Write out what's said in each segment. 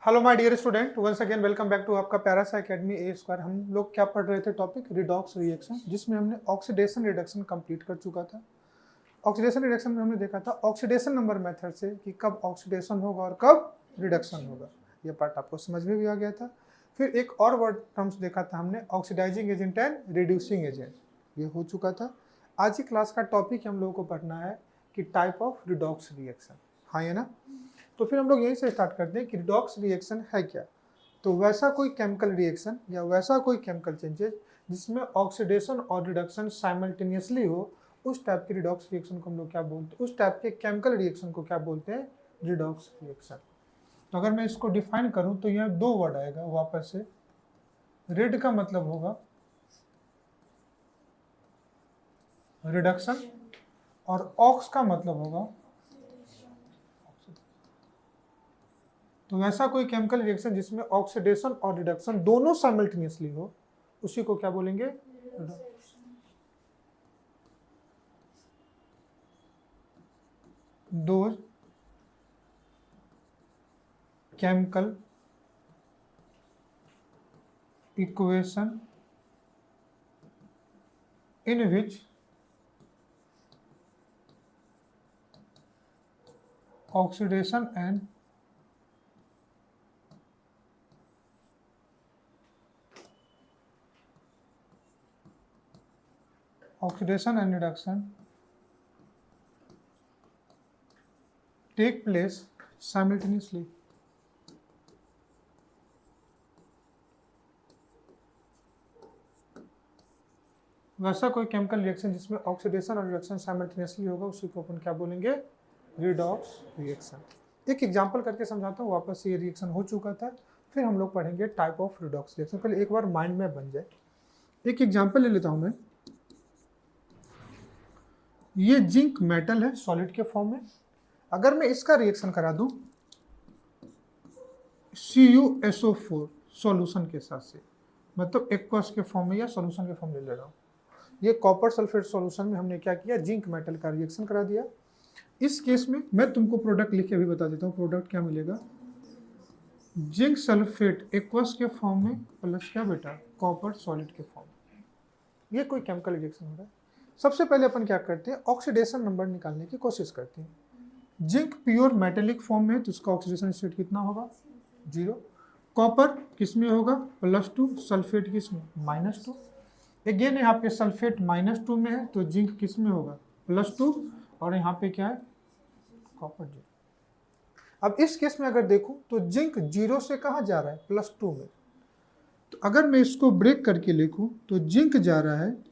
Hello my dear student, once again welcome back to आपका प्यारा सा एकेडमी ए square. हम लोग क्या पढ़ रहे थे टॉपिक रिडॉक्स रिएक्शन, जिसमें हमने ऑक्सीडेशन रिडक्शन कंप्लीट कर चुका था। ऑक्सीडेशन रिडक्शन में हमने देखा था ऑक्सीडेशन नंबर मेथड से कि कब ऑक्सीडेशन होगा और कब रिडक्शन होगा। ये पार्ट आपको समझ में भी आ गया था। फिर एक और वर्ड टर्म्स देखा था हमने, oxidising agent and reducing agent, ये हो चुका था। आज की क्लास का टॉपिक हम लोगों को पढ़ना है कि टाइप ऑफ रिडॉक्स रिएक्शन। हाँ ये ना, तो फिर हम लोग यहीं से स्टार्ट करते हैं कि रिडॉक्स रिएक्शन है क्या। तो वैसा कोई केमिकल रिएक्शन या वैसा कोई केमिकल चेंजेस जिसमें ऑक्सीडेशन और रिडक्शन साइमल्टेनियसली हो, उस टाइप के रिडॉक्स रिएक्शन को हम लोग क्या बोलते हैं, उस टाइप के केमिकल रिएक्शन को क्या बोलते हैं, रिडॉक्स रिएक्शन। तो अगर मैं इसको डिफाइन करूं तो यह दो वर्ड आएगा वापस से। रेड का मतलब होगा रिडक्शन और ऑक्स का मतलब होगा। तो वैसा कोई केमिकल रिएक्शन जिसमें ऑक्सीडेशन और रिडक्शन दोनों साइमल्टेनियसली हो, उसी को क्या बोलेंगे, दो chemical equation in which oxidation and reduction take place simultaneously. वैसा कोई केमिकल रिएक्शन जिसमें ऑक्सीडेशन और रिडक्शन साइमल्टेनियसली होगा, उसी को अपन क्या बोलेंगे, रिडॉक्स रिएक्शन। एक एग्जांपल करके समझाता हूँ, वापस ये रिएक्शन हो चुका था। फिर हम लोग पढ़ेंगे टाइप ऑफ रिडॉक्स रिएक्शन। पहले एक बार माइंड में बन जाए। एक एग्जांपल ले लेता हूँ मैं। ये जिंक मेटल है सॉलिड के फॉर्म में। अगर मैं इसका रिएक्शन करा दूं CuSO4 सॉल्यूशन के साथ से, मतलब एक्वस के फॉर्म में या सॉल्यूशन के फॉर्म ले रहा हूँ। ये कॉपर सल्फेट सॉल्यूशन में हमने क्या किया, जिंक मेटल का रिएक्शन करा दिया। इस केस में मैं तुमको प्रोडक्ट लिख के भी बता देता हूँ। प्रोडक्ट क्या मिलेगा, जिंक सल्फेट एक्वस के फॉर्म में प्लस क्या बेटा, कॉपर सॉलिड के फॉर्म में। ये कोई केमिकल रिएक्शन हो रहा है। सबसे पहले अपन क्या करते हैं, ऑक्सीडेशन नंबर निकालने की कोशिश करते हैं। जिंक प्योर मेटेलिक फॉर्म में, तो उसका ऑक्सीडेशन स्टेट कितना होगा, 0। कॉपर किस में होगा, +2। सल्फेट किस में, -2। अगेन यहाँ पे सल्फेट -2 में है, तो जिंक किस में होगा, +2। और यहाँ पे क्या है, कॉपर 0। अब इस केस में अगर देखूं तो जिंक 0 से कहाँ जा रहा है, +2 में। तो अगर मैं इसको ब्रेक करके लिखूं तो जिंक जा रहा है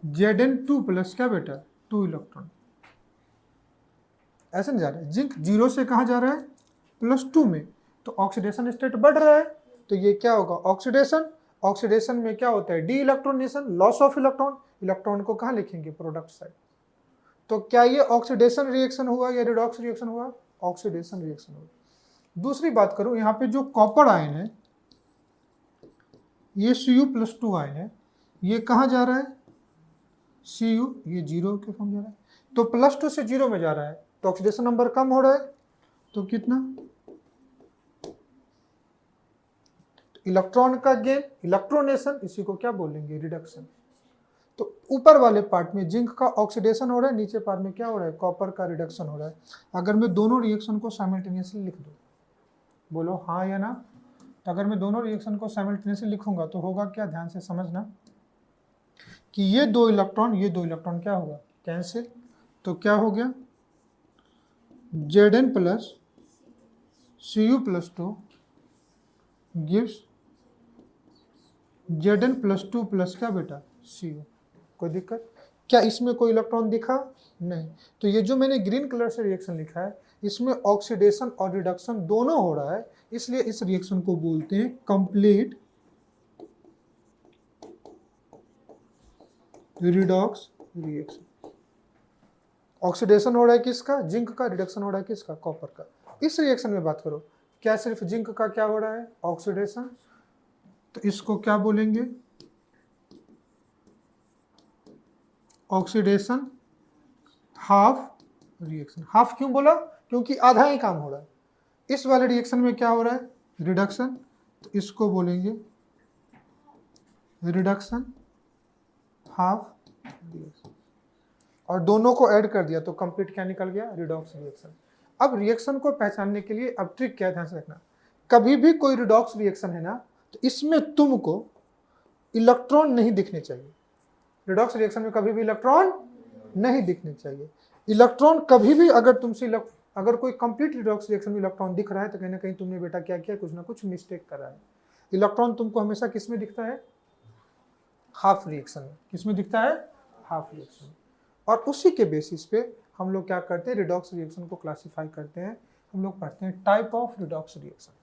Zn2 प्लस क्या बेटा, 2 इलेक्ट्रॉन। ऐसे नहीं जा रहा है, जिंक 0 से कहाँ जा रहा है, +2 में। तो ऑक्सीडेशन स्टेट बढ़ रहा है, तो ये क्या होगा, ऑक्सीडेशन। ऑक्सीडेशन में क्या होता है, de electronation, loss of electron. Electron को कहाँ लिखेंगे, प्रोडक्ट साइड। तो क्या ये ऑक्सीडेशन रिएक्शन हुआ या रिडॉक्स रिएक्शन हुआ, ऑक्सीडेशन रिएक्शन हुआ। दूसरी बात करूं, यहाँ पे जो कॉपर आयन है, ये Cu+2 आयन है, ये कहाँ जा रहा है, Cu, ये 0 के फॉर्म जा रहा है। तो +2 से 0 में जा रहा है, तो ऑक्सीडेशन नंबर कम हो रहा है। तो कितना, इलेक्ट्रॉन का गेन, इलेक्ट्रोनेशन, इसी को क्या बोलेंगे, रिडक्शन। तो ऊपर वाले पार्ट में जिंक का ऑक्सीडेशन हो रहा है, नीचे पार्ट में क्या हो रहा है, कॉपर का रिडक्शन हो रहा है। अगर मैं दोनों रिएक्शन को साइमल्टेनियसली लिख दूं, बोलो हाँ या ना। तो अगर मैं दोनों रिएक्शन को साइमल्टेनियसली लिखूंगा तो होगा क्या, ध्यान से समझना, कि ये 2 इलेक्ट्रॉन, ये 2 इलेक्ट्रॉन क्या होगा, कैंसिल। तो क्या हो गया, Zn plus Cu+2 gives Zn+2 plus क्या बेटा, Cu। कोई दिक्कत, क्या इसमें कोई इलेक्ट्रॉन दिखा, नहीं। तो ये जो मैंने ग्रीन कलर से रिएक्शन लिखा है, इसमें ऑक्सीडेशन और रिडक्शन दोनों हो रहा है, इसलिए इस रिएक्शन को बोलते हैं कंप्लीट रिडॉक्स रिएक्शन। ऑक्सीडेशन हो रहा है किसका, जिंक का, रिडक्शन हो रहा है किसका, कॉपर का। इस रिएक्शन में बात करो, क्या सिर्फ जिंक का क्या हो रहा है, ऑक्सीडेशन, तो इसको क्या बोलेंगे, ऑक्सीडेशन हाफ रिएक्शन। हाफ क्यों बोला, क्योंकि आधा ही काम हो रहा है। इस वाले रिएक्शन में क्या हो रहा है, रिडक्शन, तो इसको बोलेंगे रिडक्शन हाफ रिएक्शन, और दोनों को ऐड कर दिया तो कंप्लीट क्या निकल गया, रिडॉक्स रिएक्शन। अब रिएक्शन को पहचानने के लिए अब ट्रिक क्या है, ध्यान से रखना, कभी भी कोई रिडॉक्स रिएक्शन है ना, तो इसमें तुमको इलेक्ट्रॉन नहीं दिखने चाहिए। रिडॉक्स रिएक्शन में कभी भी इलेक्ट्रॉन नहीं दिखने चाहिए। इलेक्ट्रॉन कभी भी अगर कोई कंप्लीट रिडॉक्स रिएक्शन में इलेक्ट्रॉन दिख रहा है तो कहीं ना कहीं तुमने बेटा क्या किया, कुछ ना कुछ मिस्टेक करा है। इलेक्ट्रॉन तुमको हमेशा किस में दिखता है, हाफ रिएक्शन में। किस में दिखता है, हाफ रिएक्शन में। और उसी के बेसिस पे हम लोग क्या करते हैं, रिडॉक्स रिएक्शन को क्लासिफाई करते हैं। हम लोग पढ़ते हैं टाइप ऑफ रिडॉक्स रिएक्शन।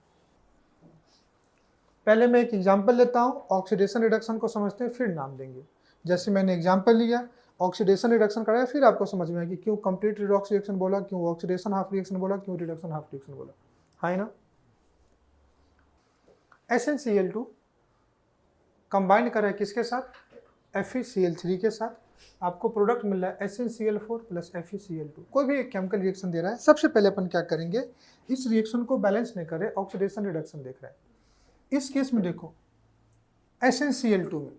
पहले मैं एक एग्जांपल लेता हूं, ऑक्सीडेशन रिडक्शन को समझते हैं, फिर नाम देंगे। जैसे मैंने एग्जांपल लिया, ऑक्सीडेशन रिडक्शन कराया, फिर आपको समझ में आया कि क्यों कंप्लीट रिडॉक्स रिएक्शन बोला, क्यों ऑक्सीडेशन हाफ रिएक्शन बोला, क्यों रिडक्शन हाफ रिएक्शन बोला, है ना। SnCl2 कंबाइन करा है किसके साथ, FeCl3 के साथ, आपको प्रोडक्ट मिल रहा है SnCl4 प्लस FeCl2। कोई भी एक केमिकल रिएक्शन दे रहा है, सबसे पहले अपन क्या करेंगे, इस रिएक्शन को बैलेंस नहीं करे, ऑक्सीडेशन रिडक्शन देख रहे हैं। इस केस में देखो SnCl2 में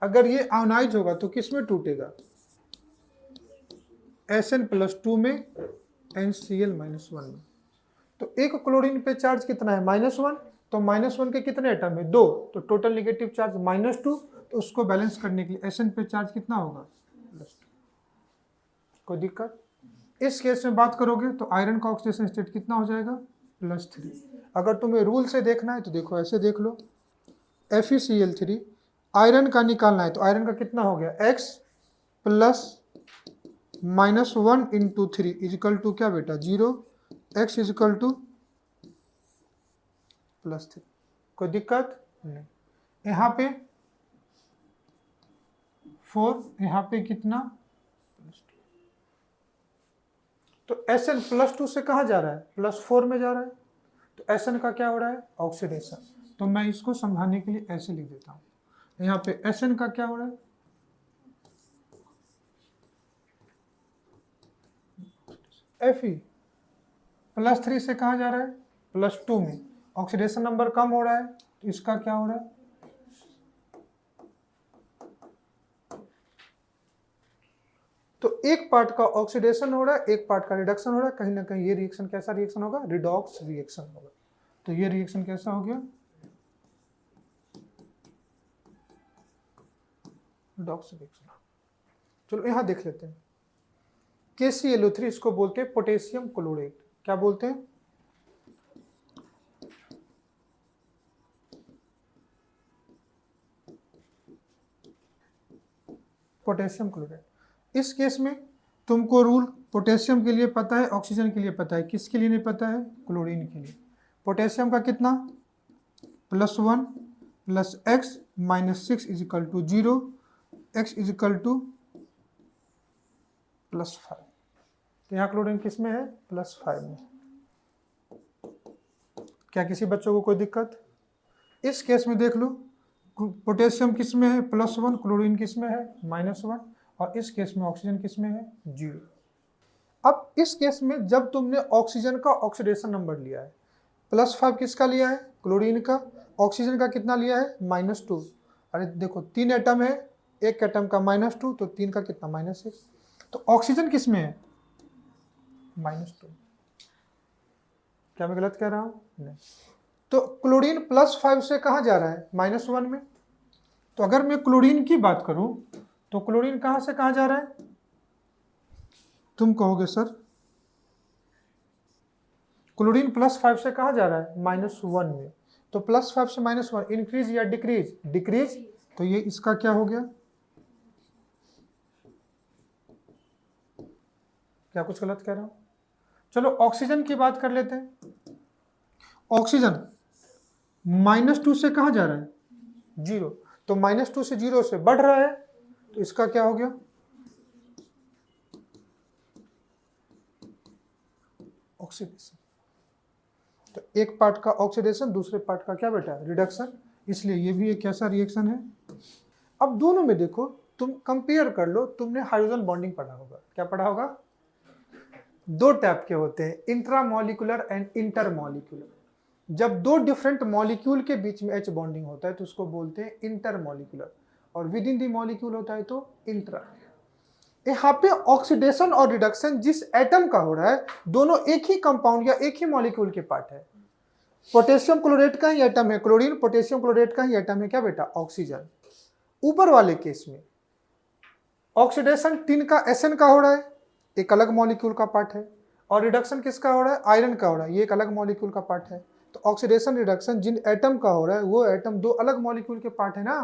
अगर ये आयोनाइज होगा तो किस में टूटेगा, Sn+2 में, NCl-1 में। तो एक क्लोरीन पे चार्ज कितना है, -1, तो -1 के कितने एटम है, 2, तो टोटल नेगेटिव चार्ज -2, तो उसको बैलेंस करने के लिए Sn पे चार्ज कितना होगा, +2। कोई दिक्कत। इस केस में बात करोगे तो आयरन का ऑक्सीडेशन स्टेट कितना हो जाएगा, +3। अगर तुम्हें रूल से देखना है तो देखो ऐसे देख लो, FeCl3 आयरन का निकालना है तो आयरन का कितना हो गया, X plus -1 into 3 is equal to क्या बेटा, 0, X इजिकल टू +3। कोई दिक्कत नहीं। यहाँ पे 4, यहाँ पे कितना, +2। तो Sn+2 से कहाँ जा रहा है, +4 में जा रहा है, तो Sn का क्या हो रहा है, ऑक्सीडेशन। तो मैं इसको समझाने के लिए ऐसे लिख देता हूँ, यहाँ पे Sn का क्या हो रहा है, Fe+3 से कहाँ जा रहा है, +2 में, ऑक्सीडेशन नंबर कम हो रहा है, तो इसका क्या हो रहा है, तो एक पार्ट का ऑक्सीडेशन हो रहा है, एक पार्ट का रिडक्शन हो रहा है। कहीं ना कहीं ये रिएक्शन कैसा रिएक्शन होगा, रिडॉक्स रिएक्शन होगा। तो ये रिएक्शन कैसा हो गया, रिडॉक्स रिएक्शन। चलो यहाँ देख लेते हैं, KClO3 इसको बोलते हैं पोटेशियम क्लोरेट। क्या बोलते हैं, पोटेशियम क्लोराइड। इस केस में तुमको रूल पोटेशियम के लिए पता है, ऑक्सीजन के लिए पता है, किसके लिए नहीं पता है, क्लोरीन के लिए। पोटेशियम का कितना, +1 plus x -6 is equal to 0, x is equal to +5। तो यहाँ क्लोरीन किस में है, +5 में। क्या किसी बच्चों को कोई दिक्कत। इस केस में देख लो, पोटेशियम किस में है, +1, क्लोरीन किस में है, -1, और इस केस में ऑक्सीजन किस में है, 0। अब इस केस में जब तुमने ऑक्सीजन का ऑक्सीडेशन नंबर लिया है, +5 किसका लिया है, क्लोरीन का, ऑक्सीजन का कितना लिया है, -2। अरे देखो 3 एटम है, एक एटम का -2, तो 3 का कितना, -6। तो ऑक्सीजन किस में है, -2। क्या मैं गलत कह रहा हूँ, नहीं। तो क्लोरीन +5 से कहाँ जा रहा है, -1 में। तो अगर मैं क्लोरीन की बात करूं तो क्लोरीन कहाँ से कहाँ जा रहा है, तुम कहोगे सर क्लोरीन +5 से कहाँ जा रहा है, -1 में। तो +5 से -1 इंक्रीज या डिक्रीज, डिक्रीज। तो ये इसका क्या हो गया, क्या कुछ गलत कह रहा हूं। चलो ऑक्सीजन की बात कर लेते हैं। ऑक्सीजन -2 से कहाँ जा रहा है, 0। तो -2 से 0 से बढ़ रहा है, तो इसका क्या हो गया, ऑक्सीडेशन। तो एक पार्ट का ऑक्सीडेशन, दूसरे पार्ट का क्या बेटा, रिडक्शन। इसलिए ये भी एक कैसा रिएक्शन है। अब दोनों में देखो, तुम कंपेयर कर लो, तुमने हाइड्रोजन बॉन्डिंग पढ़ा होगा, क्या पढ़ा होगा, दो टाइप के होते हैं, इंट्रामॉलिक्यूलर एंड इंटरमॉलिक्यूलर। जब दो डिफरेंट मॉलिक्यूल के बीच में H बॉन्डिंग होता है तो उसको बोलते हैं इंटरमॉलिक्यूलर, और विद इन दी मॉलिक्यूल होता है तो इंट्रा। यहाँ पे ऑक्सीडेशन और रिडक्शन जिस एटम का हो रहा है दोनों एक ही कंपाउंड या एक ही मॉलिक्यूल के पार्ट है। पोटेशियम क्लोरेट का ही एटम है क्लोरीन, पोटेशियम क्लोरेट का ही एटम है क्या बेटा, ऑक्सीजन। ऊपर वाले केस में ऑक्सीडेशन टिन का एसएन का हो रहा है, एक अलग मॉलिक्यूल का पार्ट है, और रिडक्शन किसका हो रहा है, आयरन का हो रहा है, ये एक अलग मॉलिक्यूल का पार्ट है। तो ऑक्सीडेशन रिडक्शन जिन एटम का हो रहा है वो एटम दो अलग मॉलिक्यूल के पार्ट है ना,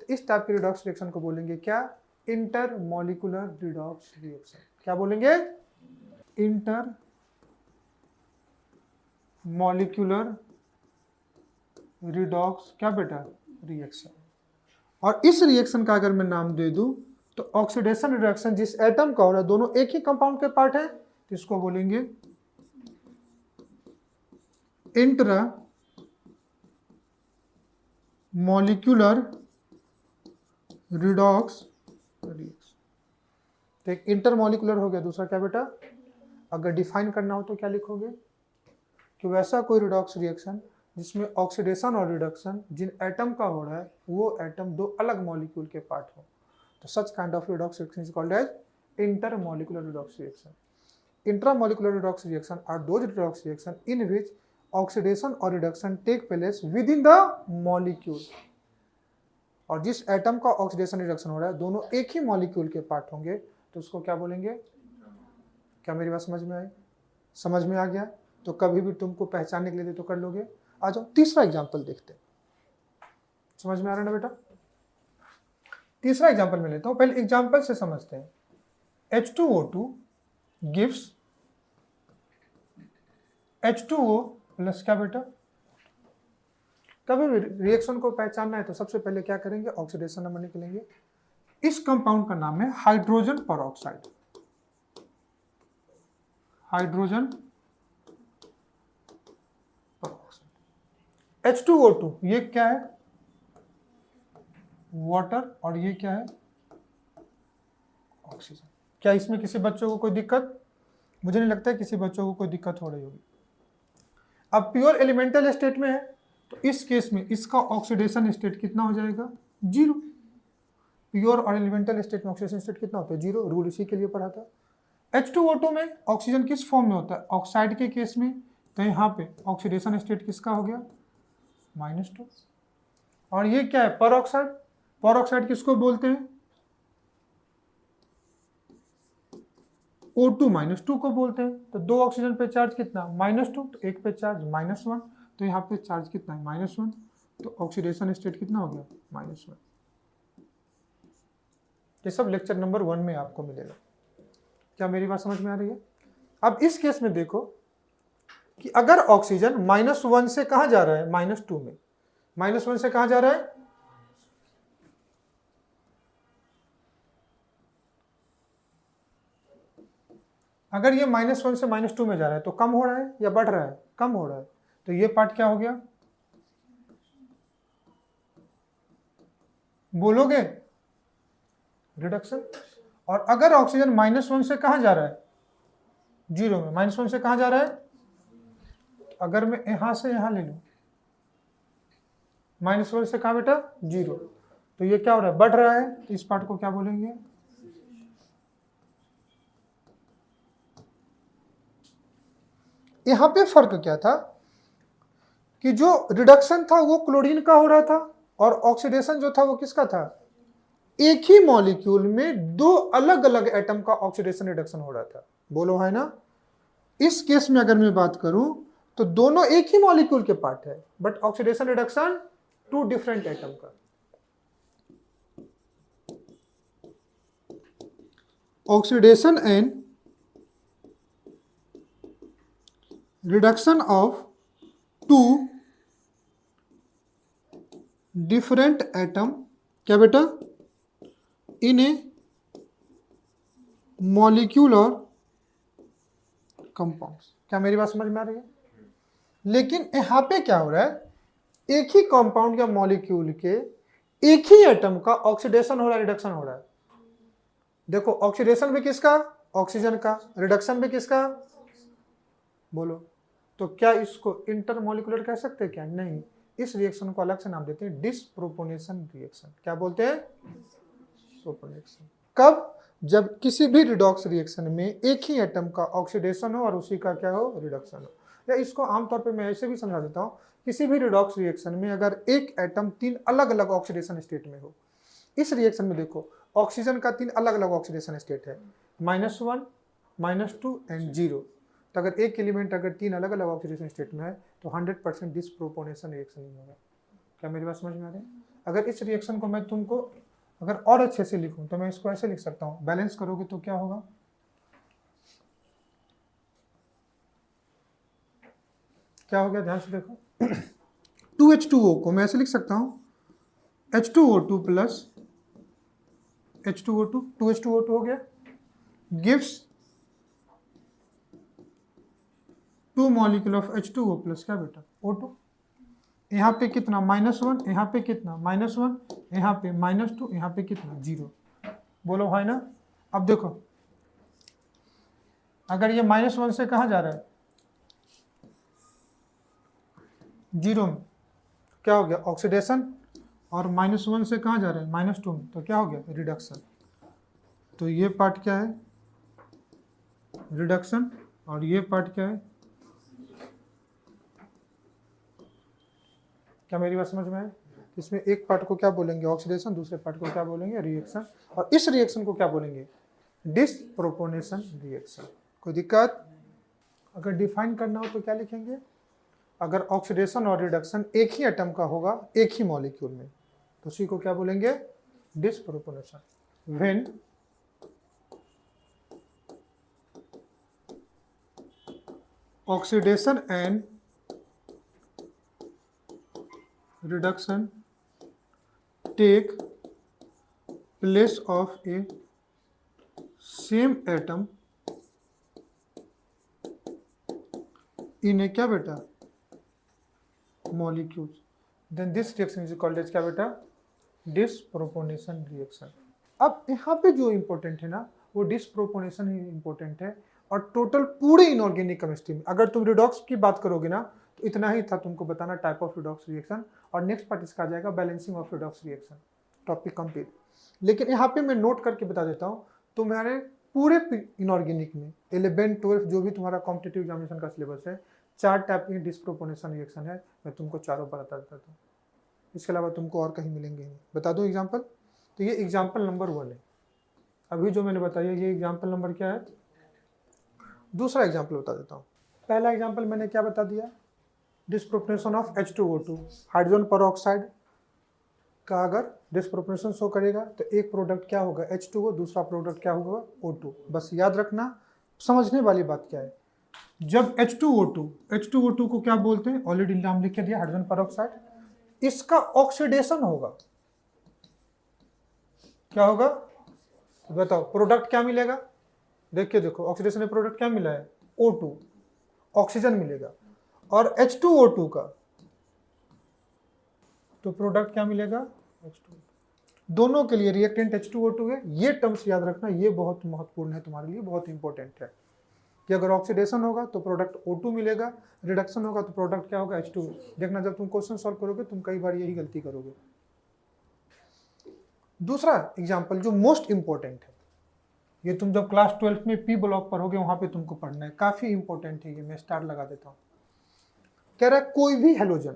तो इस टाइप के रिडॉक्स रिएक्शन को बोलेंगे क्या, इंटर मॉलिक्यूलर रिडॉक्स रिएक्शन। क्या बोलेंगे, इंटर मॉलिक्यूलर रिडॉक्स क्या बेटा, रिएक्शन। और इस रिएक्शन का अगर मैं नाम दे दूं तो ऑक्सीडेशन रिडक्शन जिस एटम का हो रहा है दोनों एक ही कंपाउंड के पार्ट है तो इसको बोलेंगे इंट्रा मॉलिक्यूलर रिडॉक्स रिएक्शन। तो एक इंटरमॉलिक्यूलर हो गया, दूसरा क्या बेटा, अगर डिफाइन करना हो तो क्या लिखोगे कि वैसा कोई रिडॉक्स रिएक्शन जिसमें ऑक्सीडेशन और रिडक्शन जिन एटम का हो रहा है वो एटम दो अलग मॉलिक्यूल के पार्ट हो, तो such kind of redox reaction is called as intermolecular redox reaction. Intramolecular redox reaction are those redox reaction in which oxidation और reduction take place within the molecule. और जिस atom का oxidation reduction हो रहा है दोनों एक ही मॉलिक्यूल के पार्ट होंगे तो उसको क्या बोलेंगे। क्या मेरी बात समझ में आई, समझ में आ गया? तो कभी भी तुमको पहचानने के लिए तो कर लोगे। आ जाओ तीसरा एग्जांपल देखते हैं, समझ में आ रहा है ना बेटा। तीसरा एग्जांपल मैं लेता हूं, पहले एग्जांपल से समझते हैं। H2O2 gives H2O प्लस क्या बेटा, कभी भी रिएक्शन को पहचानना है तो सबसे पहले क्या करेंगे, ऑक्सीडेशन नंबर निकलेंगे। इस कंपाउंड का नाम है hydrogen peroxide. Hydrogen peroxide H2O2 ये क्या है, वाटर, और ये क्या है, ऑक्सीजन। क्या इसमें किसी बच्चों को कोई दिक्कत, मुझे नहीं लगता है किसी बच्चों को कोई दिक्कत हो रही होगी। अब प्योर एलिमेंटल स्टेट में है तो इस केस में इसका ऑक्सीडेशन स्टेट कितना हो जाएगा, जीरो। प्योर और एलिमेंटल स्टेट में ऑक्सीडेशन स्टेट कितना होता है, जीरो। रूल इसी के लिए पढ़ा था। H2O2 में ऑक्सीजन किस फॉर्म में होता है, ऑक्साइड के केस में, तो यहाँ पे ऑक्सीडेशन स्टेट किसका हो गया, -2। और ये क्या है, परऑक्साइड। परऑक्साइड किसको बोलते हैं, O2 -2 को बोलते हैं। तो दो ऑक्सीजन पे चार्ज कितना, -2, तो एक पे चार्ज -1, तो यहाँ पे चार्ज कितना है, -1, तो ऑक्सीडेशन स्टेट कितना हो गया, -1। ये सब लेक्चर नंबर 1 में आपको मिलेगा। क्या मेरी बात समझ में आ रही है? अब इस केस में देखो कि अगर ऑक्सीजन -1 से कहाँ जा रहा है, -2 में, -1 से कहाँ जा रहा है, अगर ये -1 से -2 में जा रहा है तो कम हो रहा है या बढ़ रहा है, कम हो रहा है। तो ये पार्ट क्या हो गया, बोलोगे, रिडक्शन। और अगर ऑक्सीजन -1 से कहाँ जा रहा है, 0 में, -1 से कहाँ जा रहा है, अगर मैं यहां से यहां ले लूं, -1 से कहाँ बेटा, 0, तो ये क्या हो रहा है, बढ़ रहा है। तो इस पार्ट को क्या बोलेंगे, यहां पे फर्क क्या था कि जो रिडक्शन था वो क्लोरीन का हो रहा था और ऑक्सीडेशन जो था वो किसका था, एक ही मॉलिक्यूल में दो अलग अलग एटम का ऑक्सीडेशन रिडक्शन हो रहा था। बोलो है ना। इस केस में अगर मैं बात करूं तो दोनों एक ही मॉलिक्यूल के पार्ट है but oxidation reduction two different atom का। Oxidation and reduction of two different atom क्या बेटा, in a molecular compounds। क्या मेरी बात समझ में आ रही है? लेकिन यहाँ पे क्या हो रहा है, एक ही कंपाउंड या मॉलिक्यूल के एक ही एटम का ऑक्सीडेशन हो रहा है, रिडक्शन हो रहा है। देखो ऑक्सीडेशन भी किसका, ऑक्सीजन का, रिडक्शन भी किसका, बोलो। तो क्या इसको इंटरमोलिकुलर कह सकते हैं क्या, नहीं, इस रिएक्शन को अलग से नाम देते हैं डिस्प्रोपोनेशन रिएक्शन। क्या बोलते हैं, प्रोपोनेशन। कब, जब किसी भी रिडॉक्स रिएक्शन में एक ही एटम का ऑक्सीडेशन हो और उसी का क्या हो, रिडक्शन हो। या इसको आमतौर पे मैं ऐसे भी समझा देता हूँ, किसी भी रिडॉक्स रिएक्शन में अगर एक एटम 3 अलग अलग ऑक्सीडेशन स्टेट में हो, इस रिएक्शन में देखो ऑक्सीजन का 3 अलग अलग ऑक्सीडेशन स्टेट है, -1, -2 एंड 0। तो अगर एक एलिमेंट अगर 3 अलग अलग ऑक्सीडेशन स्टेट में है तो 100% डिस्प्रोपोनेशन रिएक्शन ही होगा। क्या मेरी बात समझ में आ रही है? अगर इस रिएक्शन को मैं तुमको अगर और अच्छे से लिखूं तो मैं इसको ऐसे लिख सकता हूं, बैलेंस करोगे तो क्या होगा, क्या हो गया, ध्यान से देखो। 2H2O को मैं ऐसे लिख सकता हूं, H2O2 प्लस H2O2, 2H2O2 हो गया, gives 2 molecule of H2O plus क्या बेटा, O2। यहाँ पे कितना, -1, यहाँ पे कितना, -1, यहाँ पे -2, यहाँ पे कितना, 0। बोलो है ना। अब देखो अगर ये -1 से कहाँ जा रहा है, 0 में, क्या हो गया, ऑक्सीडेशन। और -1 से कहाँ जा रहा है, -2 में, तो क्या हो गया, रिडक्शन। तो ये पार्ट क्या है, रिडक्शन, और ये पार्ट क्या है, क्या मेरी बात समझ में है? इसमें एक पार्ट को क्या बोलेंगे, ऑक्सीडेशन, दूसरे पार्ट को क्या बोलेंगे, रिएक्शन, और इस रिएक्शन को क्या बोलेंगे, डिस्प्रोपोनेशन रिएक्शन। कोई दिक्कत? अगर डिफाइन करना हो तो क्या लिखेंगे, अगर ऑक्सीडेशन और रिडक्शन एक ही एटम का होगा एक ही मॉलिक्यूल में तो उसी को क्या बोलेंगे, disproportionation. When oxidation and reduction take place of a same atom in a क्या बेटा, molecules, then this reaction is called as क्या बेटा, डिस्प्रोपोनेशन रिएक्शन। अब यहाँ पे जो इंपॉर्टेंट है ना वो डिस्प्रोपोनेशन ही इंपॉर्टेंट है, और टोटल पूरे इनऑर्गेनिक केमिस्ट्री में अगर तुम रिडॉक्स की बात करोगे ना तो इतना ही था तुमको बताना टाइप ऑफ रिडॉक्स रिएक्शन, और नेक्स्ट पार्ट इसका आ जाएगा balancing of redox reaction, topic complete. लेकिन यहाँ पे मैं नोट करके बता देता हूँ तुम्हारे पूरे इनऑर्गेनिक में 11, 12 जो भी तुम्हारा कॉम्पिटिटिव एग्जामिनेशन का सिलेबस है, 4 टाइप की डिस्प्रोपोनेशन रिएक्शन है, मैं तुमको चारों बता देता हूँ, इसके अलावा तुमको और कहीं मिलेंगे नहीं। बता दूँ एग्जाम्पल, तो ये एग्जाम्पल नंबर 1 है, अभी जो मैंने बताया ये एग्जाम्पल नंबर क्या है, दूसरा एग्जाम्पल बता देता हूँ। पहला एग्जाम्पल मैंने क्या बता दिया, डिस्प्रोपोनेशन ऑफ H2O2, हाइड्रोजन परऑक्साइड का अगर डिस्प्रोपोनेशन शो करेगा तो एक प्रोडक्ट क्या होगा, H2O, दूसरा प्रोडक्ट क्या होगा, O2। बस याद रखना, समझने वाली बात क्या है, जब H2O2 को क्या बोलते हैं, ऑलरेडी नाम लिख के दिया, हाइड्रोजन परऑक्साइड, इसका ऑक्सीडेशन होगा, क्या होगा बताओ, प्रोडक्ट क्या मिलेगा, देखिए देखो ऑक्सीडेशन में प्रोडक्ट क्या मिला है, O2, ऑक्सीजन मिलेगा, और H2O2 का तो प्रोडक्ट क्या मिलेगा, H2O2। दोनों के लिए रिएक्टेंट H2O2 है, ये टर्म्स याद रखना, ये बहुत महत्वपूर्ण है तुम्हारे लिए, बहुत इंपॉर्टेंट है कि अगर ऑक्सीडेशन होगा तो प्रोडक्ट O2 मिलेगा, रिडक्शन होगा तो प्रोडक्ट क्या होगा, H2O। देखना जब तुम क्वेश्चन सॉल्व करोगे तुम कई बार यही गलती करोगे। दूसरा एग्जाम्पल जो मोस्ट इंपॉर्टेंट है, ये तुम जब क्लास 12 में पी ब्लॉक पर होगे वहां पे तुमको पढ़ना है, काफी इंपॉर्टेंट है ये, मैं स्टार लगा देता हूं। कह रहा है कोई भी halogen,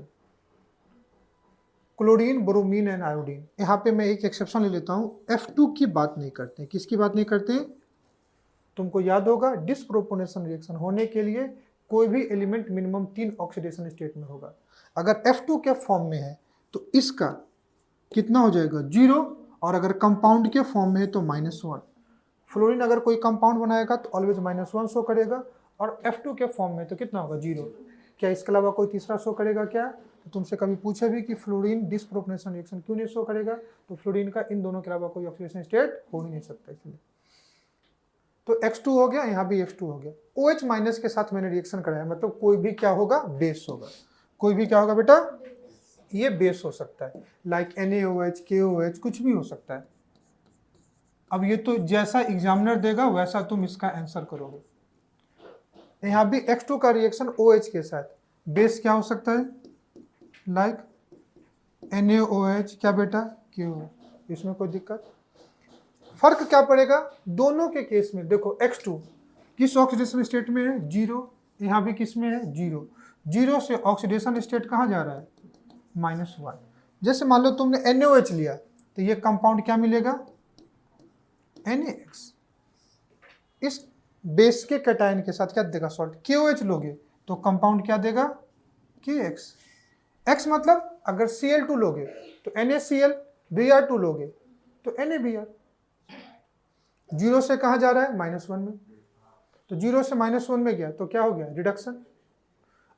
chlorine, bromine and iodine, यहाँ पे मैं एक एक्सेप्शन ले लेता हूँ, F2 की बात नहीं करते, किसकी बात नहीं करते, तुमको याद होगा डिस्प्रोपोनेशन रिएक्शन होने के लिए कोई भी एलिमेंट मिनिमम 3 ऑक्सीडेशन स्टेट में होगा। अगर F2 के फॉर्म में है तो इसका कितना हो जाएगा, 0, और अगर कंपाउंड के फॉर्म में है तो -1। फ्लोरीन अगर कोई कंपाउंड बनाएगा तो ऑलवेज -1 शो करेगा, और F2 के फॉर्म में तो कितना होगा, 0। क्या इसके अलावा कोई तीसरा शो करेगा क्या, तो तुमसे कभी पूछे भी कि फ्लोरीन डिस्प्रोपोनेशन रिएक्शन क्यों नहीं शो करेगा, तो फ्लोरीन का इन दोनों के अलावा कोई ऑक्सीडेशन स्टेट हो ही नहीं सकता, इसलिए। तो X2 हो गया, यहाँ भी X2 हो गया, OH माइनस के साथ मैंने रिएक्शन कराया, मतलब कोई भी क्या होगा, बेस होगा, कोई भी क्या होगा बेटा, ये बेस हो सकता है, लाइक NaOH, KOH, कुछ भी हो सकता है। अब ये तो जैसा एग्जामिनर देगा वैसा तुम इसका आंसर करोगे। यहाँ भी X2 का रिएक्शन OH के साथ, बेस क्या हो सकता है, लाइक NaOH, क्या बेटा, क्यों, इसमें कोई दिक्कत। फर्क क्या पड़ेगा दोनों के केस में, देखो X2 किस ऑक्सीडेशन स्टेट में है, 0, यहाँ भी किस में है, 0, 0 से ऑक्सीडेशन स्टेट कहाँ जा रहा है, -1। जैसे मान लो तुमने NaOH लिया तो ये कंपाउंड क्या मिलेगा, NaX। इस बेस के कैटायन के साथ क्या देगा, सॉल्ट। KOH लोगे तो कंपाउंड क्या देगा, KX। X मतलब अगर Cl2 लोगे तो NaCl, Br2 लोगे तो NaBr। 0 से कहाँ जा रहा है, -1 में, तो 0 से -1 में गया तो क्या हो गया, रिडक्शन।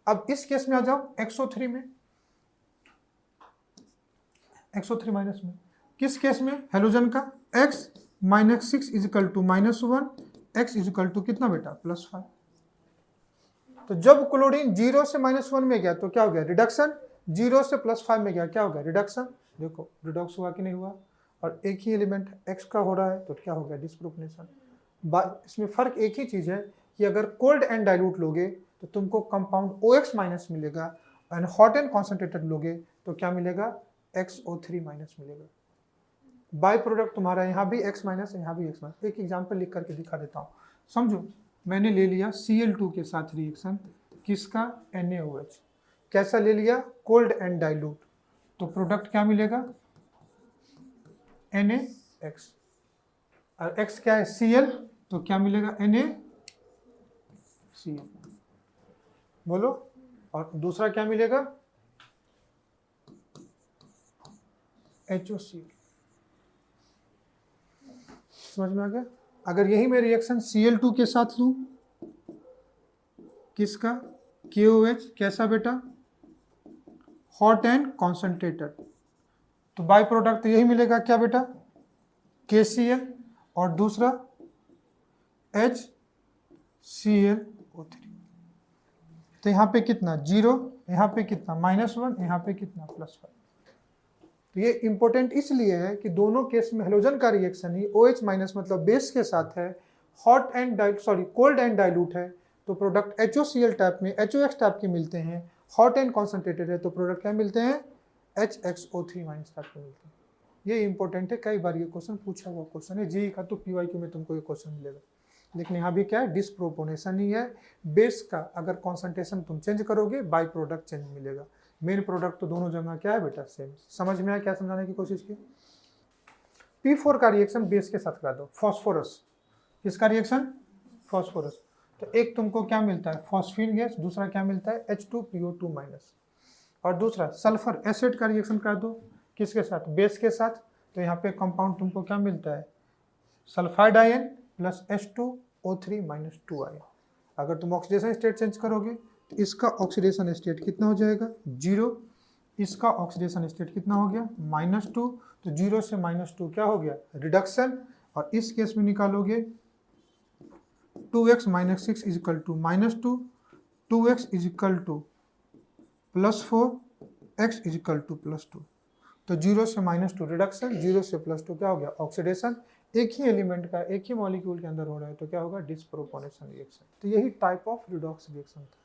अब इस केस में आ जाओ XO3 में, XO3 माइनस में, किस केस में, हेलोजन का, X -6 is equal to -1, X is equal to कितना बेटा, +5। तो जब क्लोरीन 0 से -1 में गया तो क्या हो गया, रिडक्शन, 0 से +5 में गया क्या हो गया, रिडक्शन। देखो रिडॉक्स हुआ कि नहीं हुआ, और एक ही एलिमेंट X का हो रहा है तो क्या हो गया, डिसप्रोपोर्शनेशन। इसमें फर्क एक ही चीज़ है कि अगर कोल्ड एंड डाइल्यूट लोगे तो तुमको कंपाउंड OX माइनस मिलेगा, एंड हॉट एंड कॉन्सेंट्रेटेड लोगे तो क्या मिलेगा, XO3 माइनस मिलेगा। बाय प्रोडक्ट तुम्हारा यहाँ भी X माइनस, यहाँ भी X माइनस। एक एग्जाम्पल लिख करके दिखा देता हूँ, समझो। मैंने ले लिया Cl2 के साथ रिएक्शन, किसका, NaOH। कैसा ले लिया, कोल्ड एंड डाइल्यूट, तो प्रोडक्ट क्या मिलेगा, NaX, और X क्या है, Cl, तो क्या मिलेगा, NaCl। बोलो, और दूसरा क्या मिलेगा, HOCl। समझ में आ गया। अगर यही मैं रिएक्शन Cl2 के साथ लूं, किसका, KOH, कैसा बेटा, हॉट एंड कॉन्सेंट्रेटेड, तो बाय प्रोडक्ट यही मिलेगा, क्या बेटा, KCl, और दूसरा HClO3। तो यहाँ पे कितना, 0, यहाँ पे कितना, -1, यहाँ पे कितना, +5। तो ये इंपॉर्टेंट इसलिए है कि दोनों केस में हेलोजन का रिएक्शन ही OH माइनस मतलब बेस के साथ है, hot and cold and dilute है तो प्रोडक्ट HOCl टाइप में HOX टाइप के मिलते हैं, हॉट एंड कॉन्सेंट्रेटेड है तो प्रोडक्ट क्या मिलते हैं, HXO3 माइनस टाइप के मिलते हैं। ये इंपॉर्टेंट है, कई बार ये क्वेश्चन पूछा हुआ क्वेश्चन है, जी का तो PYQ में तुमको ये क्वेश्चन मिलेगा। लेकिन यहाँ भी क्या है, डिस्प्रोपोर्शनेशन ही है, बेस का अगर कॉन्सेंट्रेशन तुम चेंज करोगे बाई प्रोडक्ट चेंज मिलेगा। मेन प्रोडक्ट तो दोनों जगह क्या है बेटा, सेम। समझ में आया क्या समझाने की कोशिश की। P4 का रिएक्शन बेस के साथ करा दो, फॉस्फोरस, किसका रिएक्शन, फॉस्फोरस, तो एक तुमको क्या मिलता है, फॉस्फीन गैस, दूसरा क्या मिलता है, H2PO2 माइनस, और दूसरा सल्फर एसिड का रिएक्शन करा दो, किसके साथ, बेस के साथ, तो यहाँ पे कंपाउंड तुमको क्या मिलता है, sulphide ion plus H2O3 minus 2 ion. अगर तुम ऑक्सीडेशन स्टेट चेंज करोगे तो इसका ऑक्सीडेशन स्टेट कितना हो जाएगा, 0, इसका ऑक्सीडेशन स्टेट कितना हो गया, -2, तो 0 से -2 क्या हो गया, रिडक्शन, और इस केस में निकालोगे 2x - 6 is equal to -2, 2x is equal to +4, x is equal to +2, तो 0 से -2 रिडक्शन, 0 से +2 क्या हो गया, ऑक्सीडेशन। एक ही एलिमेंट का एक ही मॉलिक्यूल के अंदर हो रहा है तो क्या होगा, डिस्प्रोपोर्शनेशन रिएक्शन। तो यही टाइप ऑफ रिडॉक्स रिएक्शन था।